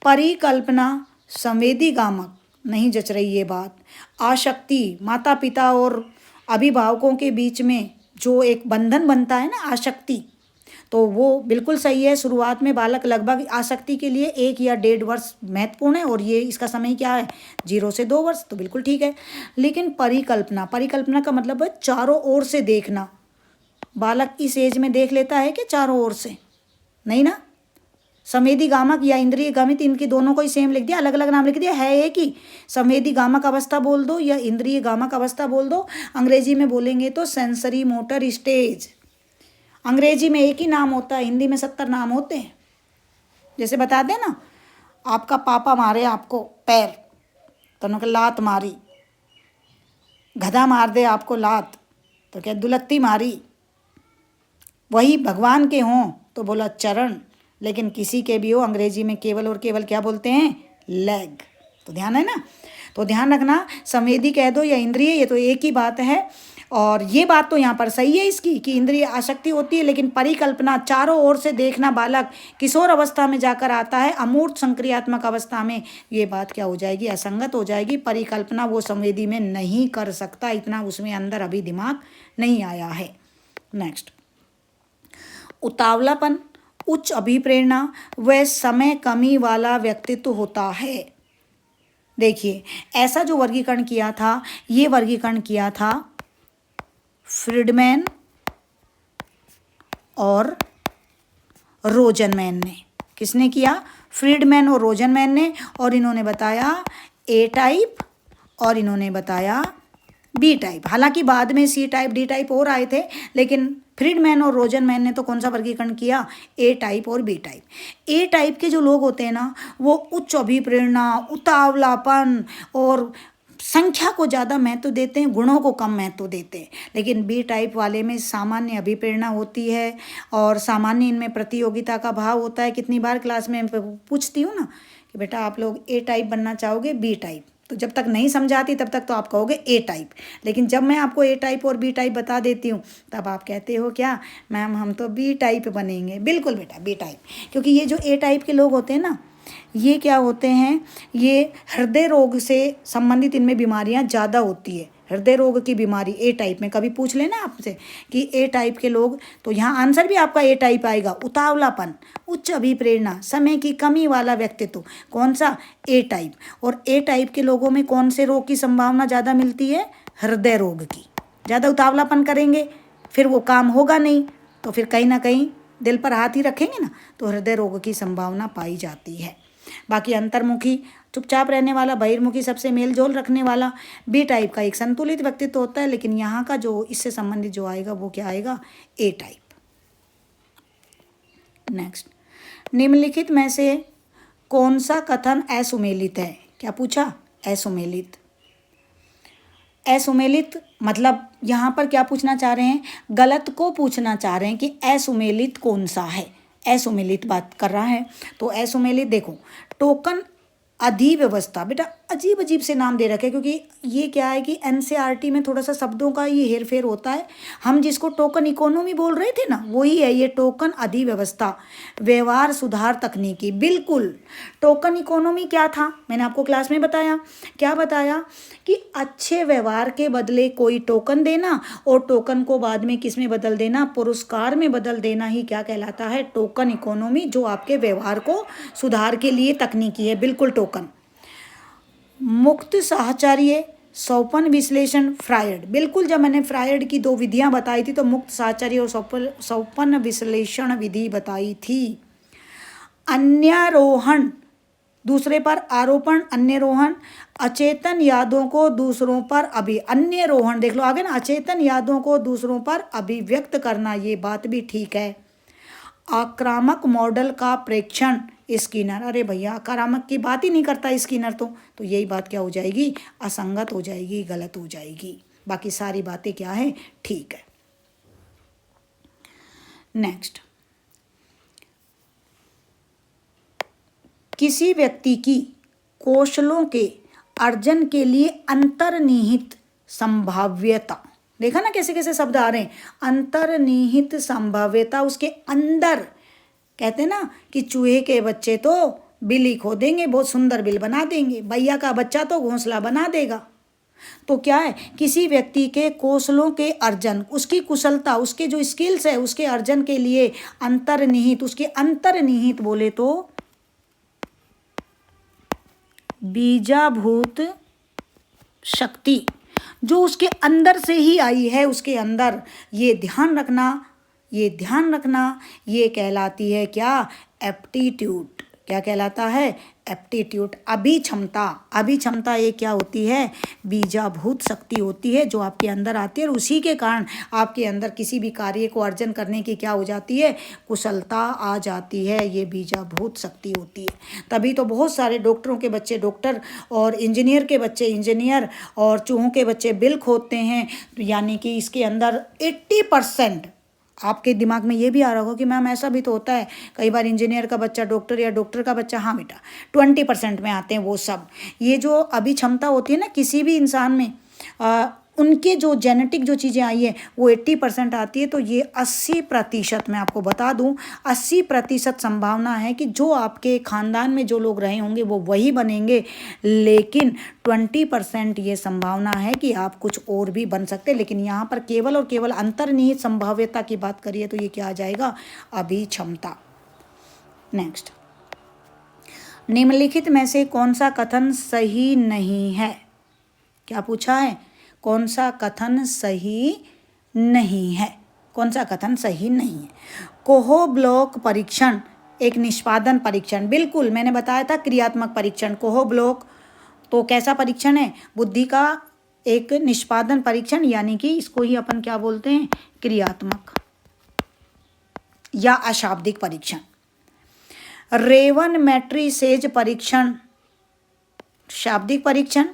परिकल्पना संवेदी गामक, नहीं जच रही ये बात। आसक्ति, माता पिता और अभिभावकों के बीच में जो एक बंधन बनता है ना, आसक्ति, तो वो बिल्कुल सही है। शुरुआत में बालक लगभग आसक्ति के लिए 1 या 1.5 वर्ष महत्वपूर्ण है, और ये इसका समय क्या है, 0 से 2 वर्ष, तो बिल्कुल ठीक है। लेकिन परिकल्पना का मतलब है चारों ओर से देखना। बालक इस एज में देख लेता है कि चारों ओर से नहीं ना। संवेदी गामक या इंद्रिय गामित, इनकी दोनों को ही सेम लिख दिया, अलग अलग नाम लिख दिया, है एक ही। संवेदी गामक अवस्था बोल दो या इंद्रिय गामक अवस्था बोल दो, अंग्रेजी में बोलेंगे तो सेंसरी मोटर स्टेज। अंग्रेजी में एक ही नाम होता है, हिंदी में 70 नाम होते हैं। जैसे बता दें ना, आपका पापा मारे आपको पैर तो उन्होंने लात मारी, गधा मार दे आपको लात तो क्या दुलत्ती मारी। वही भगवान के हों तो बोला चरण, लेकिन किसी के भी हो अंग्रेजी में केवल और केवल क्या बोलते हैं, लेग। तो ध्यान है ना, तो ध्यान रखना, संवेदी कह दो या इंद्रिय, ये तो एक ही बात है। और ये बात तो यहाँ पर सही है इसकी कि इंद्रिय आसक्ति होती है, लेकिन परिकल्पना चारों ओर से देखना बालक किशोर अवस्था में जाकर आता है, अमूर्त संक्रियात्मक अवस्था में ये बात क्या हो जाएगी, असंगत हो जाएगी। परिकल्पना वो संवेदी में नहीं कर सकता, इतना उसमें अंदर अभी दिमाग नहीं आया है। नेक्स्ट, उतावलापन, उच्च अभिप्रेरणा व समय कमी वाला व्यक्तित्व होता है। देखिए, ऐसा जो वर्गीकरण किया था, ये वर्गीकरण किया था फ्रीडमैन और रोजनमैन ने। किसने किया? फ्रीडमैन और रोजनमैन ने। और इन्होंने बताया ए टाइप और इन्होंने बताया बी टाइप। हालांकि बाद में सी टाइप डी टाइप और आए थे, लेकिन फ्रीडमैन और रोजनमैन ने तो कौन सा वर्गीकरण किया? ए टाइप और बी टाइप। ए टाइप के जो लोग होते हैं ना, वो उच्च अभिप्रेरणा, उतावलापन और संख्या को ज़्यादा महत्व देते हैं, गुणों को कम महत्व देते हैं। लेकिन बी टाइप वाले में सामान्य अभिप्रेरणा होती है और सामान्य इनमें प्रतियोगिता का भाव होता है। कितनी बार क्लास में पूछती हूँ ना कि बेटा आप लोग ए टाइप बनना चाहोगे बी टाइप, तो जब तक नहीं समझाती तब तक तो आप कहोगे ए टाइप, लेकिन जब मैं आपको ए टाइप और बी टाइप बता देती हूँ तब आप कहते हो क्या? मैम हम तो बी टाइप बनेंगे। बिल्कुल बेटा बी टाइप, क्योंकि ये जो ए टाइप के लोग होते हैं ना, ये क्या होते हैं? ये हृदय रोग से संबंधित इनमें बीमारियां ज़्यादा होती है। हृदय रोग की बीमारी ए टाइप में, कभी पूछ लेना आपसे कि ए टाइप के लोग, तो यहाँ आंसर भी आपका ए टाइप आएगा। उतावलापन, उच्च अभिप्रेरणा, समय की कमी वाला व्यक्तित्व, कौन सा? ए टाइप। और ए टाइप के लोगों में कौन से रोग की संभावना ज़्यादा मिलती है? हृदय रोग की। ज़्यादा उतावलापन करेंगे फिर वो काम होगा नहीं, तो फिर कहीं ना कहीं दिल पर हाथ ही रखेंगे ना, तो हृदय रोग की संभावना पाई जाती है। बाकी अंतर्मुखी, चुपचाप रहने वाला, बहिर्मुखी, सबसे मेल जोल रखने वाला, बी टाइप का एक संतुलित व्यक्तित्व होता है। लेकिन यहाँ का जो इससे संबंधित जो आएगा वो क्या आएगा? ए टाइप। नेक्स्ट, निम्नलिखित में से कौन सा कथन असुमेलित है? क्या पूछा? असुमेलित। असुमेलित मतलब यहाँ पर क्या पूछना चाह रहे हैं? गलत को पूछना चाह रहे हैं कि असुमेलित कौन सा है। असुमेलित बात कर रहा है, तो असुमेलित देखो, टोकन अधिव्यवस्था, बेटा अजीब अजीब से नाम दे रखे हैं, क्योंकि ये क्या है कि एनसीईआरटी में थोड़ा सा शब्दों का ये हेरफेर होता है। हम जिसको टोकन इकोनॉमी बोल रहे थे ना, वही है ये टोकन अधिव्यवस्था, व्यवहार सुधार तकनीकी। बिल्कुल, टोकन इकोनॉमी क्या था? मैंने आपको क्लास में बताया। क्या बताया? कि अच्छे व्यवहार के बदले कोई टोकन देना और टोकन को बाद में किस में बदल देना? पुरस्कार में बदल देना ही क्या कहलाता है? टोकन इकोनॉमी, जो आपके व्यवहार को सुधार के लिए तकनीकी है। बिल्कुल टोकन। मुक्त साहचर्य, सौपन विश्लेषण, फ्रायड। बिल्कुल, जब मैंने फ्रायड की 2 विधियां बताई थी तो मुक्त साहचर्य और सौपन विश्लेषण विधि बताई थी। अन्यारोहण, दूसरे पर आरोपण, अन्यरोहण, अचेतन यादों को दूसरों पर अन्यरोहण, देख लो आगे ना, अचेतन यादों को दूसरों पर अभिव्यक्त करना, ये बात भी ठीक है। आक्रामक मॉडल का प्रेक्षण, स्किनर, अरे भैया आक्रामक की बात ही नहीं करता स्किनर, तो यही बात क्या हो जाएगी? असंगत हो जाएगी, गलत हो जाएगी। बाकी सारी बातें क्या है? ठीक है। नेक्स्ट, किसी व्यक्ति की कौशलों के अर्जन के लिए अंतर्निहित संभाव्यता, देखा ना कैसे कैसे शब्द आ रहे हैं? अंतर्निहित संभाव्यता, उसके अंदर। कहते हैं ना कि चूहे के बच्चे तो बिल खोदेंगे, बहुत सुंदर बिल बना देंगे, भैया का बच्चा तो घोंसला बना देगा। तो क्या है? किसी व्यक्ति के कौशलों के अर्जन, उसकी कुशलता, उसके जो स्किल्स है उसके अर्जन के लिए अंतर्निहित, उसके अंतर्निहित बोले तो बीजाभूत शक्ति, जो उसके अंदर से ही आई है, उसके अंदर, ये ध्यान रखना, ये ध्यान रखना, ये कहलाती है क्या? एप्टीट्यूड। क्या कहलाता है? एप्टीट्यूड, अभिक्षमता। अभिक्षमता ये क्या होती है? बीजाभूत शक्ति होती है जो आपके अंदर आती है, और उसी के कारण आपके अंदर किसी भी कार्य को अर्जन करने की क्या हो जाती है? कुशलता आ जाती है। ये बीजाभूत शक्ति होती है। तभी तो बहुत सारे डॉक्टरों के बच्चे डॉक्टर और इंजीनियर के बच्चे इंजीनियर और चूहों के बच्चे बिल खोदते हैं। यानी कि इसके अंदर 80%, आपके दिमाग में ये भी आ रहा होगा कि मैम ऐसा भी तो होता है कई बार इंजीनियर का बच्चा डॉक्टर या डॉक्टर का बच्चा। हाँ बेटा, 20% में आते हैं वो सब। ये जो अभिक्षमता होती है ना किसी भी इंसान में, उनके जो जेनेटिक जो चीज़ें आई है वो 80% आती है। तो ये 80%, मैं आपको बता दूं, 80% संभावना है कि जो आपके खानदान में जो लोग रहे होंगे वो वही बनेंगे, लेकिन 20% ये संभावना है कि आप कुछ और भी बन सकते हैं। लेकिन यहाँ पर केवल और केवल अंतर्निहित संभाव्यता की बात करिए तो ये क्या आ जाएगा? अभिक्षमता। नेक्स्ट, निम्नलिखित में से कौन सा कथन सही नहीं है? क्या पूछा है? कौन सा कथन सही नहीं है? कौन सा कथन सही नहीं है? कोहो ब्लॉक परीक्षण एक निष्पादन परीक्षण, बिल्कुल मैंने बताया था क्रियात्मक परीक्षण, कोहो ब्लॉक तो कैसा परीक्षण है, बुद्धि का एक निष्पादन परीक्षण, यानी कि इसको ही अपन क्या बोलते हैं, क्रियात्मक या अशाब्दिक परीक्षण। रेवन मैट्रिसेज परीक्षण शाब्दिक परीक्षण,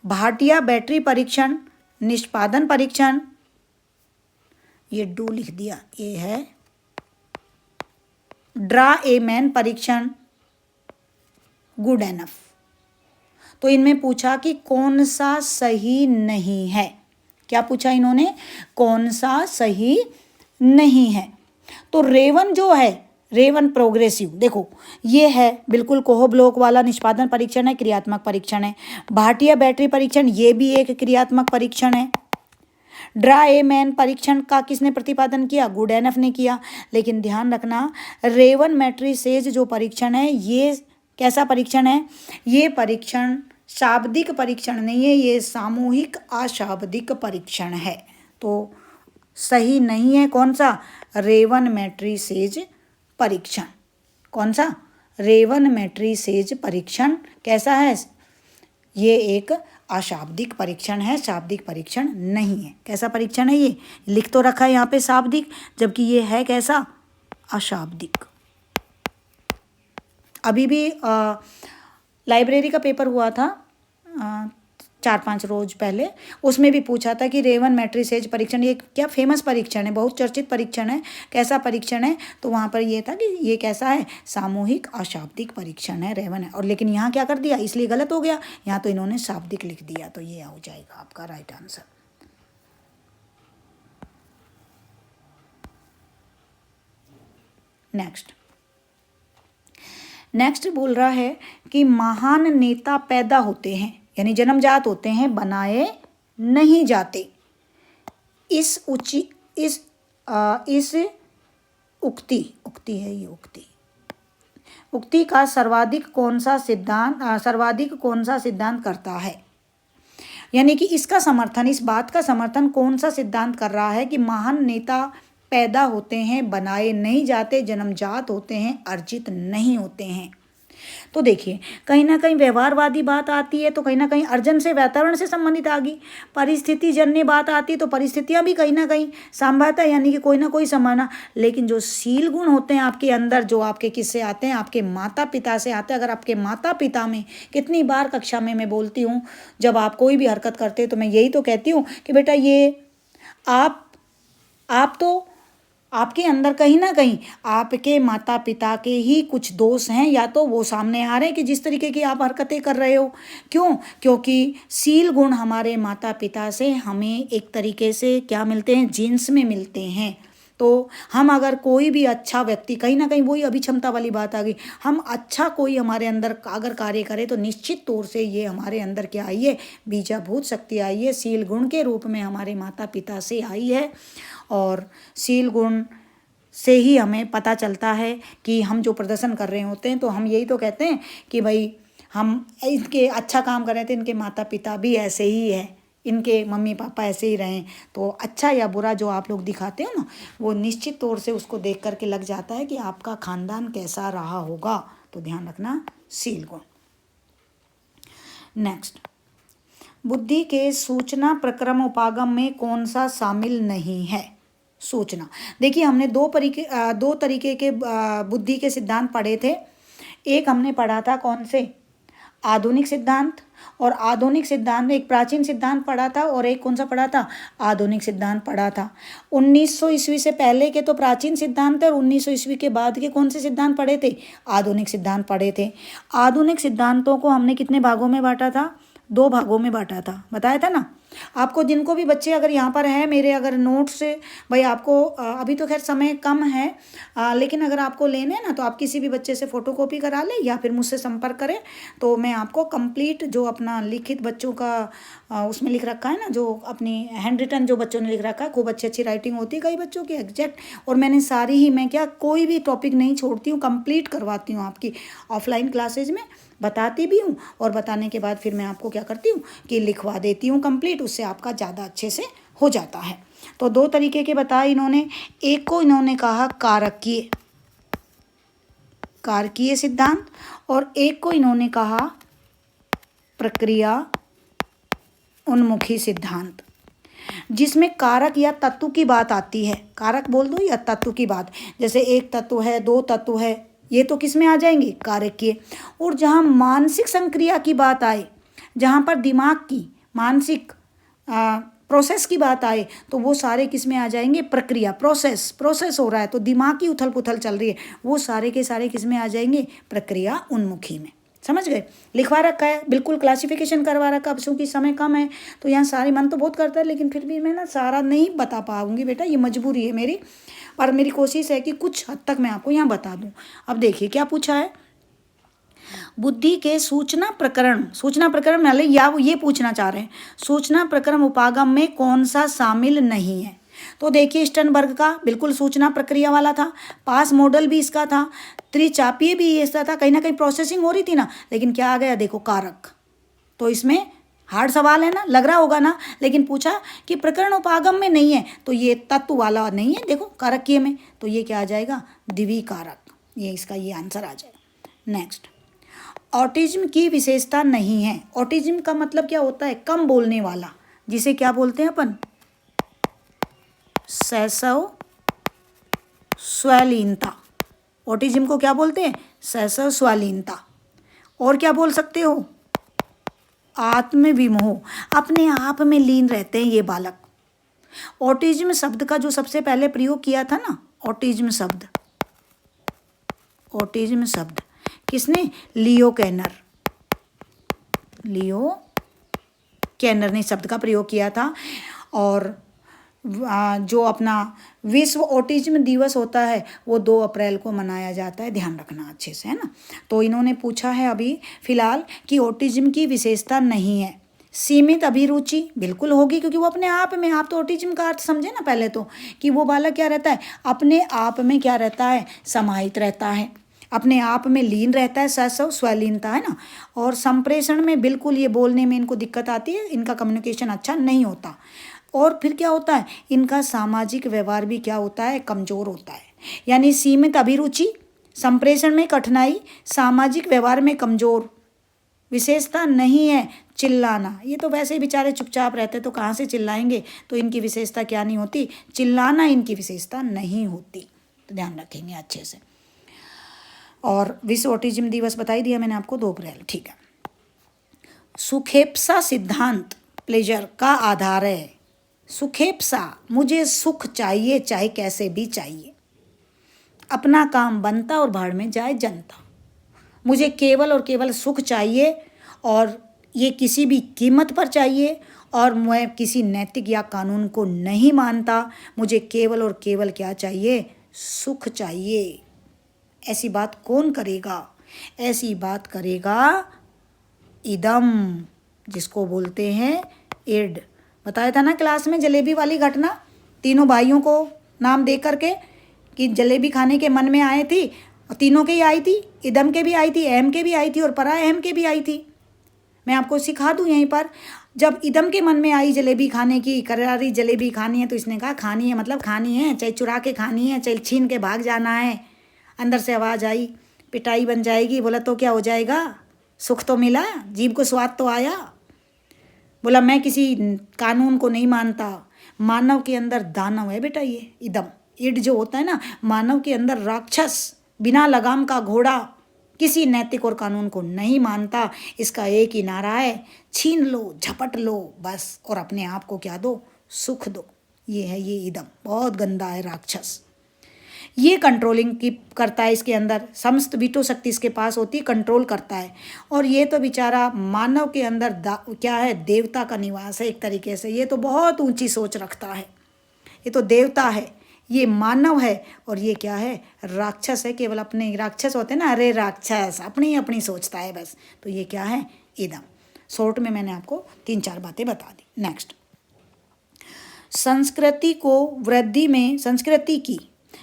भाटिया बैटरी परीक्षण निष्पादन परीक्षण, ये डू लिख दिया, ये है ड्रा ए मैन परीक्षण, गुड एनफ। तो इनमें पूछा कि कौन सा सही नहीं है, क्या पूछा इन्होंने, कौन सा सही नहीं है। तो रेवन जो है, रेवन प्रोग्रेसिव, देखो ये है बिल्कुल कोहो ब्लॉक वाला निष्पादन परीक्षण है, क्रियात्मक परीक्षण है। भाटिया बैटरी परीक्षण ये भी एक क्रियात्मक परीक्षण है। ड्रा ए मैन परीक्षण का किसने प्रतिपादन किया, गुड एनफ ने किया। लेकिन ध्यान रखना, रेवन मैट्रिसेज जो परीक्षण है ये कैसा परीक्षण है, ये परीक्षण शाब्दिक परीक्षण नहीं है, ये सामूहिक अशाब्दिक परीक्षण है। तो सही नहीं है कौन सा, रेवन मैट्रिसेज परीक्षण। कौन सा, रेवन मैट्रिसेज परीक्षण कैसा है, ये एक अशाब्दिक परीक्षण है, शाब्दिक परीक्षण नहीं है। कैसा परीक्षण है, ये लिख तो रखा है यहाँ पे शाब्दिक, जबकि ये है कैसा, अशाब्दिक। अभी भी लाइब्रेरी का पेपर हुआ था 4-5 रोज पहले, उसमें भी पूछा था कि रेवन मैट्रिसेज परीक्षण ये क्या फेमस परीक्षण है, बहुत चर्चित परीक्षण है, कैसा परीक्षण है। तो वहाँ पर ये था कि ये कैसा है, सामूहिक अशाब्दिक परीक्षण है, रेवन है। और लेकिन यहाँ क्या कर दिया, इसलिए गलत हो गया, यहाँ तो इन्होंने शाब्दिक लिख दिया, तो ये हो जाएगा आपका राइट आंसर। नेक्स्ट बोल रहा है कि महान नेता पैदा होते हैं, यानी जन्मजात होते हैं, बनाए नहीं जाते। इस उक्ति है, ये उक्ति का सर्वाधिक कौन सा सिद्धांत करता है, यानी कि इसका समर्थन, इस बात का समर्थन कौन सा सिद्धांत कर रहा है कि महान नेता पैदा होते हैं, बनाए नहीं जाते, जन्मजात होते हैं, अर्जित नहीं होते हैं। तो देखिए कहीं ना कहीं व्यवहारवादी बात आती है, तो कहीं ना कहीं अर्जन से, वातावरण से संबंधित आ गई। परिस्थिति जन्य बात आती है तो परिस्थितियां भी कहीं ना कहीं संभवतः, यानी कि कोई ना कोई समाना। लेकिन जो शील गुण होते हैं आपके अंदर, जो आपके किससे आते हैं, आपके माता पिता से आते हैं। अगर आपके माता पिता में, कितनी बार कक्षा में मैं बोलती हूँ, जब आप कोई भी हरकत करते हैं तो मैं यही तो कहती हूँ कि बेटा ये आप तो आपके अंदर कहीं ना कहीं आपके माता पिता के ही कुछ दोष हैं, या तो वो सामने आ रहे हैं कि जिस तरीके की आप हरकतें कर रहे हो। क्यों, क्योंकि शील गुण हमारे माता पिता से हमें एक तरीके से क्या मिलते हैं, जीन्स में मिलते हैं। तो हम अगर कोई भी अच्छा व्यक्ति, कहीं ना कहीं वही अभिक्षमता वाली बात आ गई, हम अच्छा कोई हमारे अंदर अगर कार्य करें तो निश्चित तौर से ये हमारे अंदर क्या आई है, बीजाभूत शक्ति आई है, शील गुण के रूप में हमारे माता पिता से आई है। और शील गुण से ही हमें पता चलता है कि हम जो प्रदर्शन कर रहे होते हैं, तो हम यही तो कहते हैं कि भाई हम इनके अच्छा काम कर रहे थे, इनके माता पिता भी ऐसे ही हैं, इनके मम्मी पापा ऐसे ही रहें। तो अच्छा या बुरा जो आप लोग दिखाते हो ना, वो निश्चित तौर से उसको देख करके लग जाता है कि आपका खानदान कैसा रहा होगा। तो ध्यान रखना, शील गुण। नेक्स्ट, बुद्धि के सूचना प्रक्रम उपागम में कौन सा शामिल नहीं है, सूचना। देखिए हमने दो तरीके के बुद्धि के सिद्धांत पढ़े थे। एक हमने पढ़ा था कौन से, आधुनिक सिद्धांत, और आधुनिक सिद्धांत में एक प्राचीन सिद्धांत पढ़ा था, और एक कौन सा पढ़ा था, आधुनिक सिद्धांत पढ़ा था। 1900 ईस्वी से पहले के तो प्राचीन सिद्धांत है, और 1900 ईस्वी के बाद के कौन से सिद्धांत पढ़े थे, आधुनिक सिद्धांत पढ़े थे। आधुनिक सिद्धांतों को हमने कितने भागों में बांटा था, 2 भागों में बांटा था, बताया था ना आपको। जिनको भी बच्चे अगर यहाँ पर है मेरे, अगर नोट्स से भाई आपको अभी तो खैर समय कम है, लेकिन अगर आपको लेने हैं ना, तो आप किसी भी बच्चे से फ़ोटोकॉपी करा लें या फिर मुझसे संपर्क करें, तो मैं आपको कंप्लीट जो अपना लिखित बच्चों का उसमें लिख रखा है ना, जो अपनी हैंड रिटन जो बच्चों ने लिख रखा है, खूब अच्छी राइटिंग होती है कई बच्चों की एग्जैक्ट, और मैंने सारी ही, मैं क्या कोई भी टॉपिक नहीं छोड़ती हूँ, कंप्लीट करवाती हूँ आपकी ऑफलाइन क्लासेज में, बताती भी हूँ, और बताने के बाद फिर मैं आपको क्या करती हूँ कि लिखवा देती हूँ कंप्लीट, उससे आपका ज़्यादा अच्छे से हो जाता है। तो 2 तरीके के बताए इन्होंने। एक को इन्होंने कहा कारकीय, कारकीय सिद्धांत, और एक को इन्होंने कहा प्रक्रिया उन्मुखी सिद्धांत, जिसमें कारक या तत्व की बात आती है। कारक बोल दो या तत्व की बात, जैसे एक तत्व है, दो तत्व है, ये तो किस में आ जाएंगे, कारकीय। और जहाँ मानसिक संक्रिया की बात आए, जहाँ पर दिमाग की मानसिक प्रोसेस की बात आए, तो वो सारे किस में आ जाएंगे, प्रक्रिया, प्रोसेस हो रहा है तो दिमाग की उथल पुथल चल रही है, वो सारे के सारे किस में आ जाएंगे, प्रक्रिया उन्मुखी में। समझ गए, लिखवा रखा है, बिल्कुल क्लासिफिकेशन करवा रखा। अब चूँकि समय कम है तो यहाँ सारी मन तो बहुत करता है, लेकिन फिर भी मैं ना सारा नहीं बता पाऊँगी बेटा, ये मजबूरी है मेरी, पर मेरी कोशिश है कि कुछ हद तक मैं आपको यहाँ बता दूँ। अब देखिए क्या पूछा है, बुद्धि के सूचना प्रकरण वाले या वो ये पूछना चाह रहे हैं, सूचना प्रकरण उपागम में कौन सा शामिल नहीं है। तो देखिए स्टर्नबर्ग का बिल्कुल सूचना प्रक्रिया वाला था, पास मॉडल भी इसका था, त्रिचापीय भी ऐसा था, कहीं ना कहीं प्रोसेसिंग हो रही थी ना, लेकिन क्या आ गया देखो, कारक। तो इसमें हार्ड सवाल है ना, लग रहा होगा ना, लेकिन पूछा कि प्रकरण उपागम में नहीं है, तो ये तत्व वाला नहीं है, देखो कारकीय में, तो ये क्या आ जाएगा, द्विकारक, ये इसका ये आंसर आ जाएगा। नेक्स्ट, ऑटिज्म की विशेषता नहीं है। ऑटिज्म का मतलब क्या होता है, कम बोलने वाला, जिसे क्या बोलते हैं अपन, शैशव स्वलीनता। ऑटिज्म को क्या बोलते हैं, शैशव स्वलीनता। और क्या बोल सकते हो, आत्मविमोह, अपने आप में लीन रहते हैं ये बालक। ऑटिज्म शब्द का जो सबसे पहले प्रयोग किया था ना, ऑटिज्म शब्द किसने, लियो कैनर ने शब्द का प्रयोग किया था। और जो अपना विश्व ऑटिज्म दिवस होता है वो 2 अप्रैल को मनाया जाता है, ध्यान रखना अच्छे से, है ना। तो इन्होंने पूछा है अभी फिलहाल कि ऑटिज्म की विशेषता नहीं है। सीमित अभिरुचि बिल्कुल होगी, क्योंकि वो अपने आप में, आप तो ऑटिज्म का अर्थ समझे ना पहले तो, कि वो बालक क्या रहता है, अपने आप में क्या रहता है, समाहित रहता है, अपने आप में लीन रहता है, शैशव स्वलीनता, है ना। और संप्रेषण में बिल्कुल, ये बोलने में इनको दिक्कत आती है, इनका कम्युनिकेशन अच्छा नहीं होता। और फिर क्या होता है, इनका सामाजिक व्यवहार भी क्या होता है, कमज़ोर होता है। यानी सीमित अभिरुचि, संप्रेषण में कठिनाई, सामाजिक व्यवहार में कमज़ोर। विशेषता नहीं है चिल्लाना, ये तो वैसे ही बेचारे चुपचाप रहते, तो कहाँ से चिल्लाएंगे, तो इनकी विशेषता क्या नहीं होती, चिल्लाना इनकी विशेषता नहीं होती, तो ध्यान रखेंगे अच्छे से। और विश्व ऑटिज्म दिवस बता ही दिया मैंने आपको, 2 अप्रैल, ठीक है। सुखेप्सा सिद्धांत प्लेजर का आधार है। सुखेप्सा, मुझे सुख चाहिए, चाहे कैसे भी चाहिए, अपना काम बनता और भाड़ में जाए जनता। मुझे केवल और केवल सुख चाहिए, और ये किसी भी कीमत पर चाहिए, और मैं किसी नैतिक या कानून को नहीं मानता, मुझे केवल और केवल क्या चाहिए, सुख चाहिए। ऐसी बात कौन करेगा, ऐसी बात करेगा इदम, जिसको बोलते हैं इड। बताया था ना क्लास में जलेबी वाली घटना, तीनों भाइयों को नाम दे करके कि जलेबी खाने के मन में आए थी, और तीनों के ही आई थी, इदम के भी आई थी, अहम के भी आई थी, और परा अहम के भी आई थी। मैं आपको सिखा दूं यहीं पर, जब इदम के मन में आई जलेबी खाने की, करारी जलेबी खानी है, तो इसने कहा खानी है मतलब खानी है, चाहे चुरा के खानी है, चाहे छीन के भाग जाना है। अंदर से आवाज़ आई, पिटाई बन जाएगी। बोला तो क्या हो जाएगा, सुख तो मिला, जीभ को स्वाद तो आया। बोला मैं किसी कानून को नहीं मानता। मानव के अंदर दानव है बेटा, ये इदम, इड जो होता है ना, मानव के अंदर राक्षस, बिना लगाम का घोड़ा, किसी नैतिक और कानून को नहीं मानता। इसका एक ही नारा है, छीन लो, झपट लो बस, और अपने आप को क्या दो, सुख दो। ये है ये इदम, बहुत गंदा है राक्षस। ये कंट्रोलिंग की करता है, इसके अंदर समस्त वीटो शक्ति इसके पास होती है, कंट्रोल करता है। और ये तो बेचारा मानव के अंदर क्या है, देवता का निवास है एक तरीके से। ये तो बहुत ऊंची सोच रखता है, ये तो देवता है, ये मानव है, और ये क्या है, राक्षस है। केवल अपने राक्षस होते हैं ना, अरे राक्षस, अपनी अपनी सोचता है बस। तो ये क्या है, इदम। शॉर्ट में मैंने आपको 3-4 बातें बता दी। नेक्स्ट,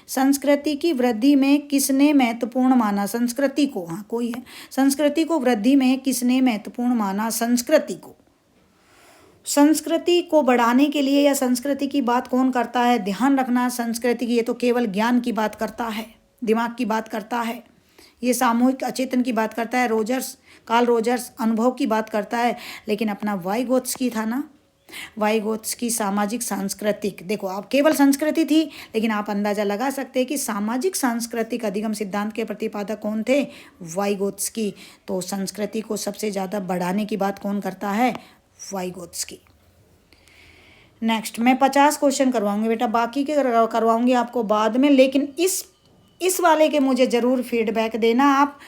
संस्कृति की वृद्धि में किसने महत्वपूर्ण माना, संस्कृति को, हाँ कोई है, संस्कृति को वृद्धि में किसने महत्वपूर्ण माना, संस्कृति को बढ़ाने के लिए, या संस्कृति की बात कौन करता है, ध्यान रखना, संस्कृति की, ये तो केवल ज्ञान की बात करता है, दिमाग की बात करता है। ये सामूहिक अचेतन की बात करता है। कार्ल रोजर्स अनुभव की बात करता है। लेकिन अपना वाइगोत्स्की था ना, वाइगोत्स्की सामाजिक सांस्कृतिक, देखो आप केवल संस्कृति थी, लेकिन आप अंदाजा लगा सकते हैं कि सामाजिक सांस्कृतिक अधिगम सिद्धांत के प्रतिपादक कौन थे? वाइगोत्स्की। तो संस्कृति को सबसे ज़्यादा बढ़ाने की बात कौन करता है? वाइगोत्स्की। नेक्स्ट, मैं 50 क्वेश्चन करवाऊंगी बेटा, बाकी के करवाऊंगी आपको बाद में, लेकिन इस वाले के मुझे ज़रूर फीडबैक देना आप।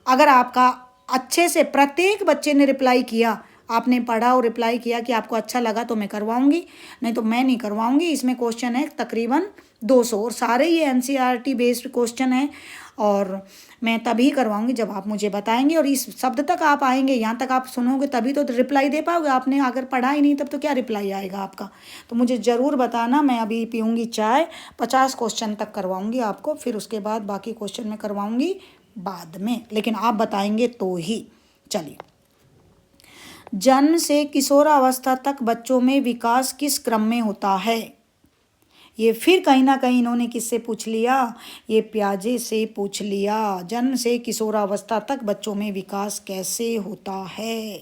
अगर आपका अच्छे से प्रत्येक बच्चे ने रिप्लाई किया, आपने पढ़ा और रिप्लाई किया कि आपको अच्छा लगा, तो मैं करवाऊंगी, नहीं तो मैं नहीं करवाऊंगी। इसमें क्वेश्चन है तकरीबन 200 और सारे ये एनसीईआरटी बेस्ड क्वेश्चन हैं, और मैं तभी करवाऊंगी जब आप मुझे बताएंगे और इस शब्द तक आप आएंगे, यहाँ तक आप सुनोगे तभी तो रिप्लाई दे पाओगे। आपने अगर पढ़ा ही नहीं तब तो क्या रिप्लाई आएगा आपका? तो मुझे ज़रूर बताना। मैं अभी पीऊँगी चाय, 50 क्वेश्चन तक करवाऊँगी आपको, फिर उसके बाद बाकी क्वेश्चन मैं करवाऊँगी बाद में, लेकिन आप बताएंगे तो ही। चलिए, जन्म से किशोरावस्था तक बच्चों में विकास किस क्रम में होता है? ये फिर कहीं ना कहीं इन्होंने किससे पूछ लिया? ये पियाजे से पूछ लिया। जन्म से किशोरावस्था तक बच्चों में विकास कैसे होता है?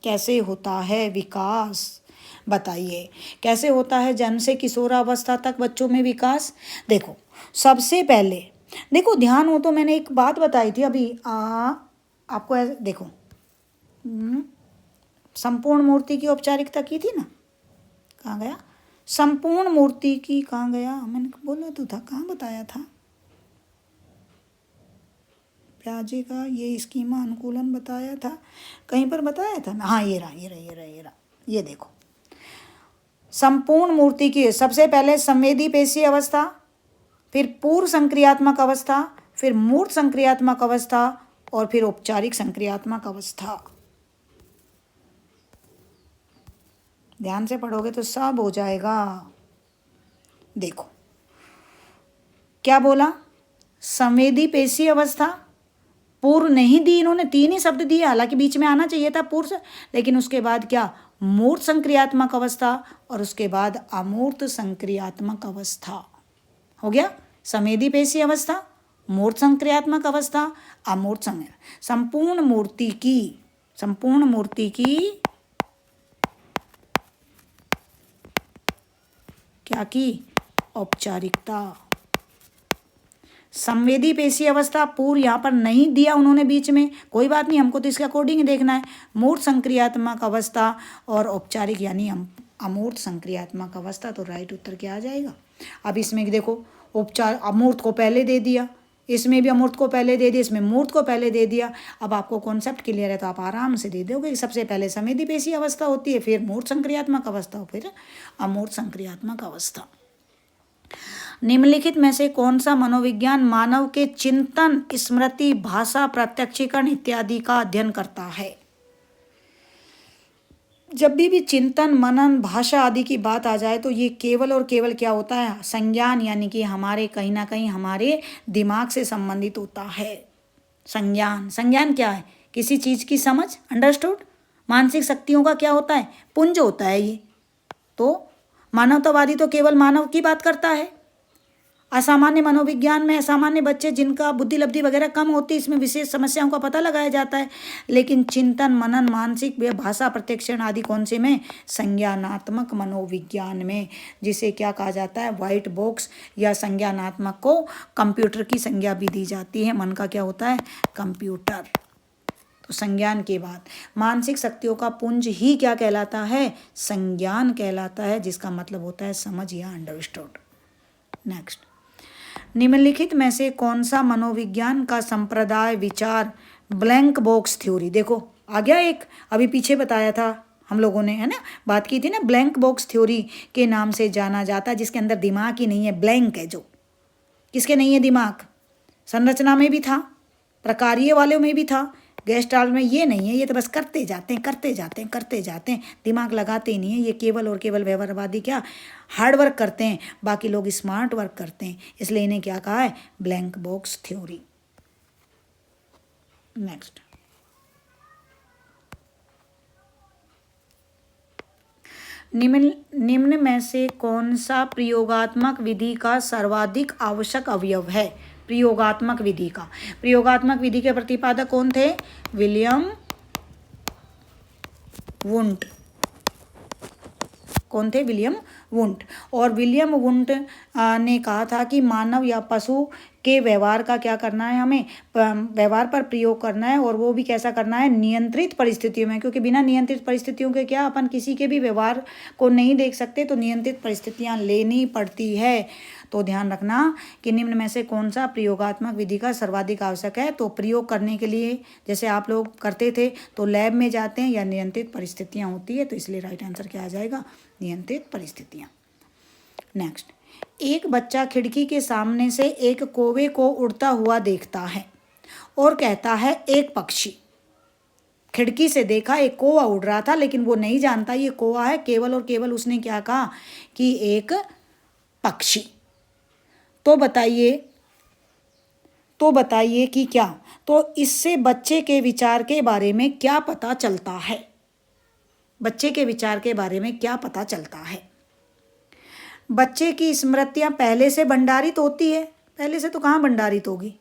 कैसे होता है विकास? बताइए कैसे होता है जन्म से किशोरावस्था तक बच्चों में विकास? देखो, सबसे पहले देखो, ध्यान हो तो मैंने एक बात बताई थी अभी आपको, देखो संपूर्ण मूर्ति की औपचारिकता की थी ना, कहाँ गया? संपूर्ण मूर्ति की कहाँ गया? मैंने बोला तो था, कहाँ बताया था? प्याजे का ये स्कीमा अनुकूलन बताया था, कहीं पर बताया था ना। हाँ, ये रहा, ये देखो, संपूर्ण मूर्ति की सबसे पहले संवेदी पेशी अवस्था, फिर पूर्व संक्रियात्मक अवस्था, फिर मूर्त संक्रियात्मक अवस्था, और फिर औपचारिक संक्रियात्मक अवस्था। ध्यान से पढ़ोगे तो सब हो जाएगा। देखो क्या बोला? संवेदी पेशी अवस्था, पूर्व नहीं दी इन्होंने, 3 ही शब्द दिए, हालांकि बीच में आना चाहिए था पूर्व, लेकिन उसके बाद क्या? मूर्त संक्रियात्मक अवस्था, और उसके बाद अमूर्त संक्रियात्मक अवस्था। हो गया संवेदी पेशी अवस्था, मूर्त संक्रियात्मक अवस्था, अमूर्त संपूर्ण मूर्ति की क्या की? औपचारिकता। संवेदी पेशी अवस्था पूर्व यहाँ पर नहीं दिया उन्होंने बीच में, कोई बात नहीं, हमको तो इसके अकॉर्डिंग ही देखना है। मूर्त संक्रियात्मक अवस्था और औपचारिक यानी अमूर्त संक्रियात्मक अवस्था, तो राइट उत्तर क्या आ जाएगा? अब इसमें देखो, अमूर्त को पहले दे दिया, इसमें भी अमूर्त को पहले दे दिया, इसमें मूर्त को पहले दे दिया। अब आपको कॉन्सेप्ट क्लियर है तो आप आराम से दे दोगे। सबसे पहले संवेदी पेशी अवस्था होती है, फिर मूर्त संक्रियात्मक अवस्था, फिर अमूर्त संक्रियात्मक अवस्था। निम्नलिखित में से कौन सा मनोविज्ञान मानव के चिंतन, स्मृति, भाषा, प्रत्यक्षीकरण इत्यादि का अध्ययन करता है? जब भी चिंतन, मनन, भाषा आदि की बात आ जाए तो ये केवल और केवल क्या होता है? संज्ञान, यानी कि हमारे कहीं ना कहीं हमारे दिमाग से संबंधित होता है। संज्ञान क्या है? किसी चीज़ की समझ, अंडरस्टूड। मानसिक शक्तियों का क्या होता है? पुंज होता है ये। तो मानवतावादी तो केवल मानव की बात करता है। असामान्य मनोविज्ञान में असामान्य बच्चे जिनका बुद्धि लब्धि वगैरह कम होती है, इसमें विशेष समस्याओं का पता लगाया जाता है। लेकिन चिंतन, मनन, मानसिक, भाषा, प्रत्यक्षण आदि कौन से में? संज्ञानात्मक मनोविज्ञान में, जिसे क्या कहा जाता है? व्हाइट बॉक्स, या संज्ञानात्मक को कंप्यूटर की संज्ञा भी दी जाती है। मन का क्या होता है? कंप्यूटर। तो संज्ञान के बाद मानसिक शक्तियों का पुंज ही क्या कहलाता है? संज्ञान कहलाता है, जिसका मतलब होता है समझ या अंडरस्टूड। नेक्स्ट, निम्नलिखित में से कौन सा मनोविज्ञान का संप्रदाय विचार ब्लैंक बॉक्स थ्योरी? देखो आ गया एक, अभी पीछे बताया था हम लोगों ने, है ना, बात की थी ना, ब्लैंक बॉक्स थ्योरी के नाम से जाना जाता है, जिसके अंदर दिमाग ही नहीं है, ब्लैंक है। जो किसके नहीं है दिमाग? संरचना में भी था, प्रकारीय वालों में भी था, गेस्टाल्ट में ये नहीं है। ये तो बस करते जाते हैं, दिमाग लगाते ही नहीं है। ये केवल और केवल व्यवहारवादी क्या हार्ड वर्क करते हैं, बाकी लोग स्मार्ट वर्क करते हैं, इसलिए इन्हें क्या कहा है? Blank box theory. नेक्स्ट, निम्न में से कौन सा प्रयोगात्मक विधि का सर्वाधिक आवश्यक अवयव है? प्रयोगात्मक विधि का, प्रयोगात्मक विधि के प्रतिपादक कौन थे? William Wundt. कौन थे? William Wundt. और विलियम वुंट ने कहा था कि मानव या पशु के व्यवहार का क्या करना है, हमें व्यवहार पर प्रयोग करना है, और वो भी कैसा करना है? नियंत्रित परिस्थितियों में, क्योंकि बिना नियंत्रित परिस्थितियों के क्या अपन किसी के भी व्यवहार को नहीं देख सकते, तो नियंत्रित परिस्थितियां लेनी पड़ती है। तो ध्यान रखना कि निम्न में से कौन सा प्रयोगात्मक विधि का सर्वाधिक आवश्यक है। तो प्रयोग करने के लिए जैसे आप लोग करते थे तो लैब में जाते हैं या नियंत्रित परिस्थितियां होती है, तो इसलिए राइट आंसर क्या आ जाएगा? नियंत्रित परिस्थितियां। नेक्स्ट, एक बच्चा खिड़की के सामने से एक कौवे को उड़ता हुआ देखता है और कहता है एक पक्षी। खिड़की से देखा एक कौवा उड़ रहा था, लेकिन वो नहीं जानता ये कौवा है, केवल और केवल उसने क्या कहा कि एक पक्षी। तो बताइए कि क्या? तो इससे बच्चे के विचार के बारे में क्या पता चलता है? बच्चे के विचार के बारे में क्या पता चलता है? बच्चे की स्मृतियां पहले से भंडारित होती है? पहले से तो कहाँ भंडारित होगी।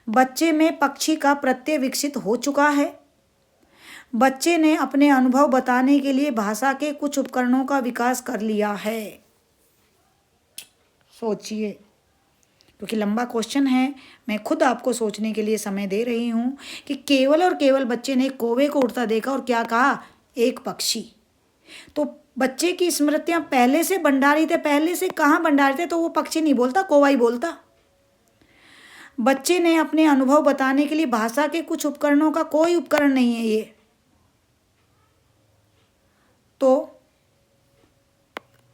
बच्चे में पक्षी का प्रत्यय विकसित हो चुका है। बच्चे ने अपने अनुभव बताने के लिए भाषा के कुछ उपकरणों का विकास कर लिया है। सोचिए, क्योंकि लंबा क्वेश्चन है, मैं खुद आपको सोचने के लिए समय दे रही हूँ कि केवल और केवल बच्चे ने कौवे को उड़ता देखा और क्या कहा? एक पक्षी। तो बच्चे की स्मृतियां पहले से भंडारित है, पहले से कहाँ भंडारित है? तो वो पक्षी नहीं बोलता, कौवा ही बोलता। बच्चे ने अपने अनुभव बताने के लिए भाषा के कुछ उपकरणों का कोई उपकरण नहीं है ये। तो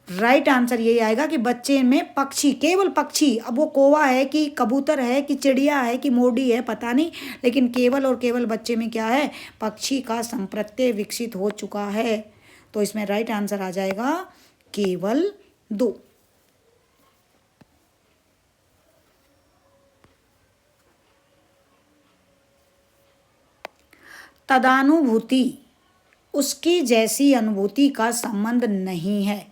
राइट आंसर यही आएगा कि बच्चे में पक्षी, केवल पक्षी, अब वो कौवा है कि कबूतर है कि चिड़िया है कि मोड़ी है पता नहीं, लेकिन केवल और केवल बच्चे में क्या है? पक्षी का संप्रत्यय विकसित हो चुका है। तो इसमें राइट आंसर आ जाएगा केवल 2। तदानुभूति उसकी जैसी अनुभूति का संबंध नहीं है।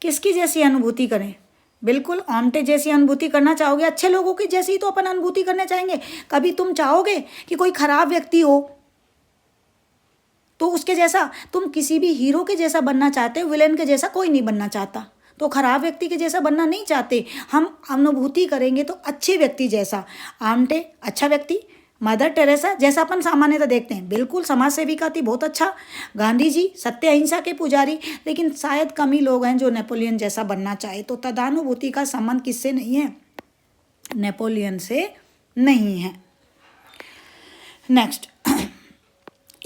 किसकी जैसी अनुभूति करें? बिल्कुल आमटे जैसी अनुभूति करना चाहोगे? अच्छे लोगों की जैसी तो अपन अनुभूति करना चाहेंगे। कभी तुम चाहोगे कि कोई खराब व्यक्ति हो तो उसके जैसा? तुम किसी भी हीरो के जैसा बनना चाहते हो, विलेन के जैसा कोई नहीं बनना चाहता, तो खराब व्यक्ति के जैसा बनना नहीं चाहते। हम अनुभूति करेंगे तो अच्छे व्यक्ति जैसा। आमटे अच्छा व्यक्ति, मदर टेरेसा जैसा अपन सामान्यतः देखते हैं, बिल्कुल समाज सेविका थी, बहुत अच्छा। गांधी जी सत्य अहिंसा के पुजारी, लेकिन शायद कम ही लोग हैं जो नेपोलियन जैसा बनना चाहे। तो तदानुभूति का संबंध किससे नहीं है? नेपोलियन से नहीं है। नेक्स्ट,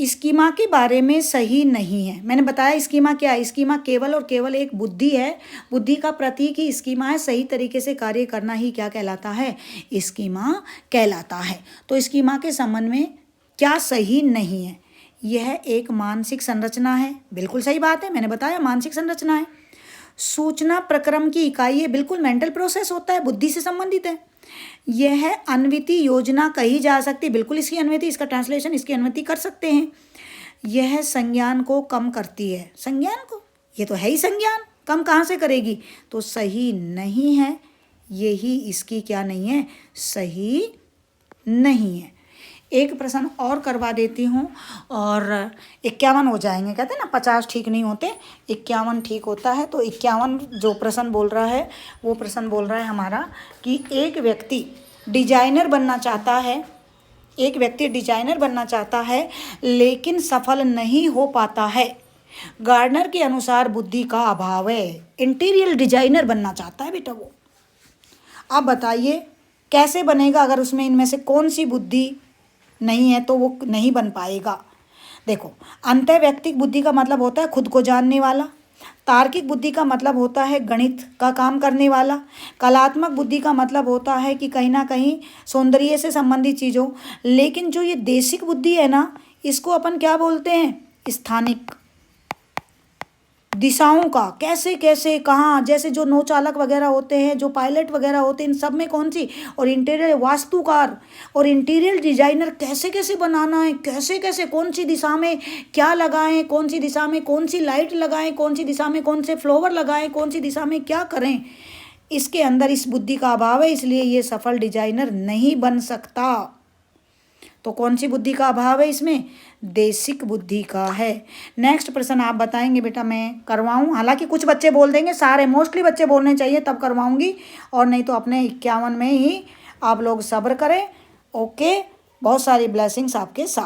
स्कीमा के बारे में सही नहीं है। मैंने बताया स्कीमा क्या है? स्कीमा केवल और केवल एक बुद्धि है, बुद्धि का प्रतीक ही स्कीमा है। सही तरीके से कार्य करना ही क्या कहलाता है? स्कीमा कहलाता है। तो स्कीमा के संबंध में क्या सही नहीं है? यह एक मानसिक संरचना है, बिल्कुल सही बात है, मैंने बताया मानसिक संरचना है। सूचना प्रक्रम की इकाई है, बिल्कुल मेंटल प्रोसेस होता है, बुद्धि से संबंधित है। यह अन्विति योजना कही जा सकती, बिल्कुल इसकी अन्विति, इसका ट्रांसलेशन, इसकी अन्विति कर सकते हैं। यह संज्ञान को कम करती है। संज्ञान को, ये तो है ही संज्ञान, कम कहाँ से करेगी? तो सही नहीं है, यही इसकी क्या नहीं है? सही नहीं है। एक प्रश्न और करवा देती हूँ और 51 हो जाएंगे। कहते हैं ना 50 ठीक नहीं होते, 51 ठीक होता है। तो 51 जो प्रश्न बोल रहा है वो प्रश्न बोल रहा है हमारा कि एक व्यक्ति डिजाइनर बनना चाहता है, एक व्यक्ति डिजाइनर बनना चाहता है लेकिन सफल नहीं हो पाता है। गार्डनर के अनुसार बुद्धि का अभाव है। इंटीरियर डिजाइनर बनना चाहता है बेटा वो। अब बताइए कैसे बनेगा? अगर उसमें इनमें से कौन सी बुद्धि नहीं है तो वो नहीं बन पाएगा। देखो, अंतःवैयक्तिक बुद्धि का मतलब होता है खुद को जानने वाला। तार्किक बुद्धि का मतलब होता है गणित का काम करने वाला। कलात्मक बुद्धि का मतलब होता है कि कहीं ना कहीं सौंदर्य से संबंधित चीज़ों। लेकिन जो ये देशिक बुद्धि है ना, इसको अपन क्या बोलते हैं? स्थानिक दिशाओं का कैसे कैसे कहाँ, जैसे जो नौचालक वगैरह होते हैं, जो पायलट वगैरह होते हैं, इन सब में कौन सी, और इंटीरियर वास्तुकार और इंटीरियर डिजाइनर कैसे कैसे बनाना है, कैसे कैसे कौन सी दिशा में क्या लगाएं, कौन सी दिशा में कौन सी लाइट लगाएं, कौन सी दिशा में कौन से फ्लावर लगाएं, कौन सी दिशा में क्या करें, इसके अंदर इस बुद्धि का अभाव है, इसलिए ये सफल डिजाइनर नहीं बन सकता। तो कौन सी बुद्धि का अभाव है इसमें, देशिक बुद्धि का है। नेक्स्ट प्रश्न आप बताएंगे बेटा, मैं करवाऊं, हालांकि कुछ बच्चे बोल देंगे, सारे मोस्टली बच्चे बोलने चाहिए तब करवाऊंगी, और नहीं तो अपने 51 में ही आप लोग सब्र करें। ओके, बहुत सारी ब्लेसिंग्स आपके साथ।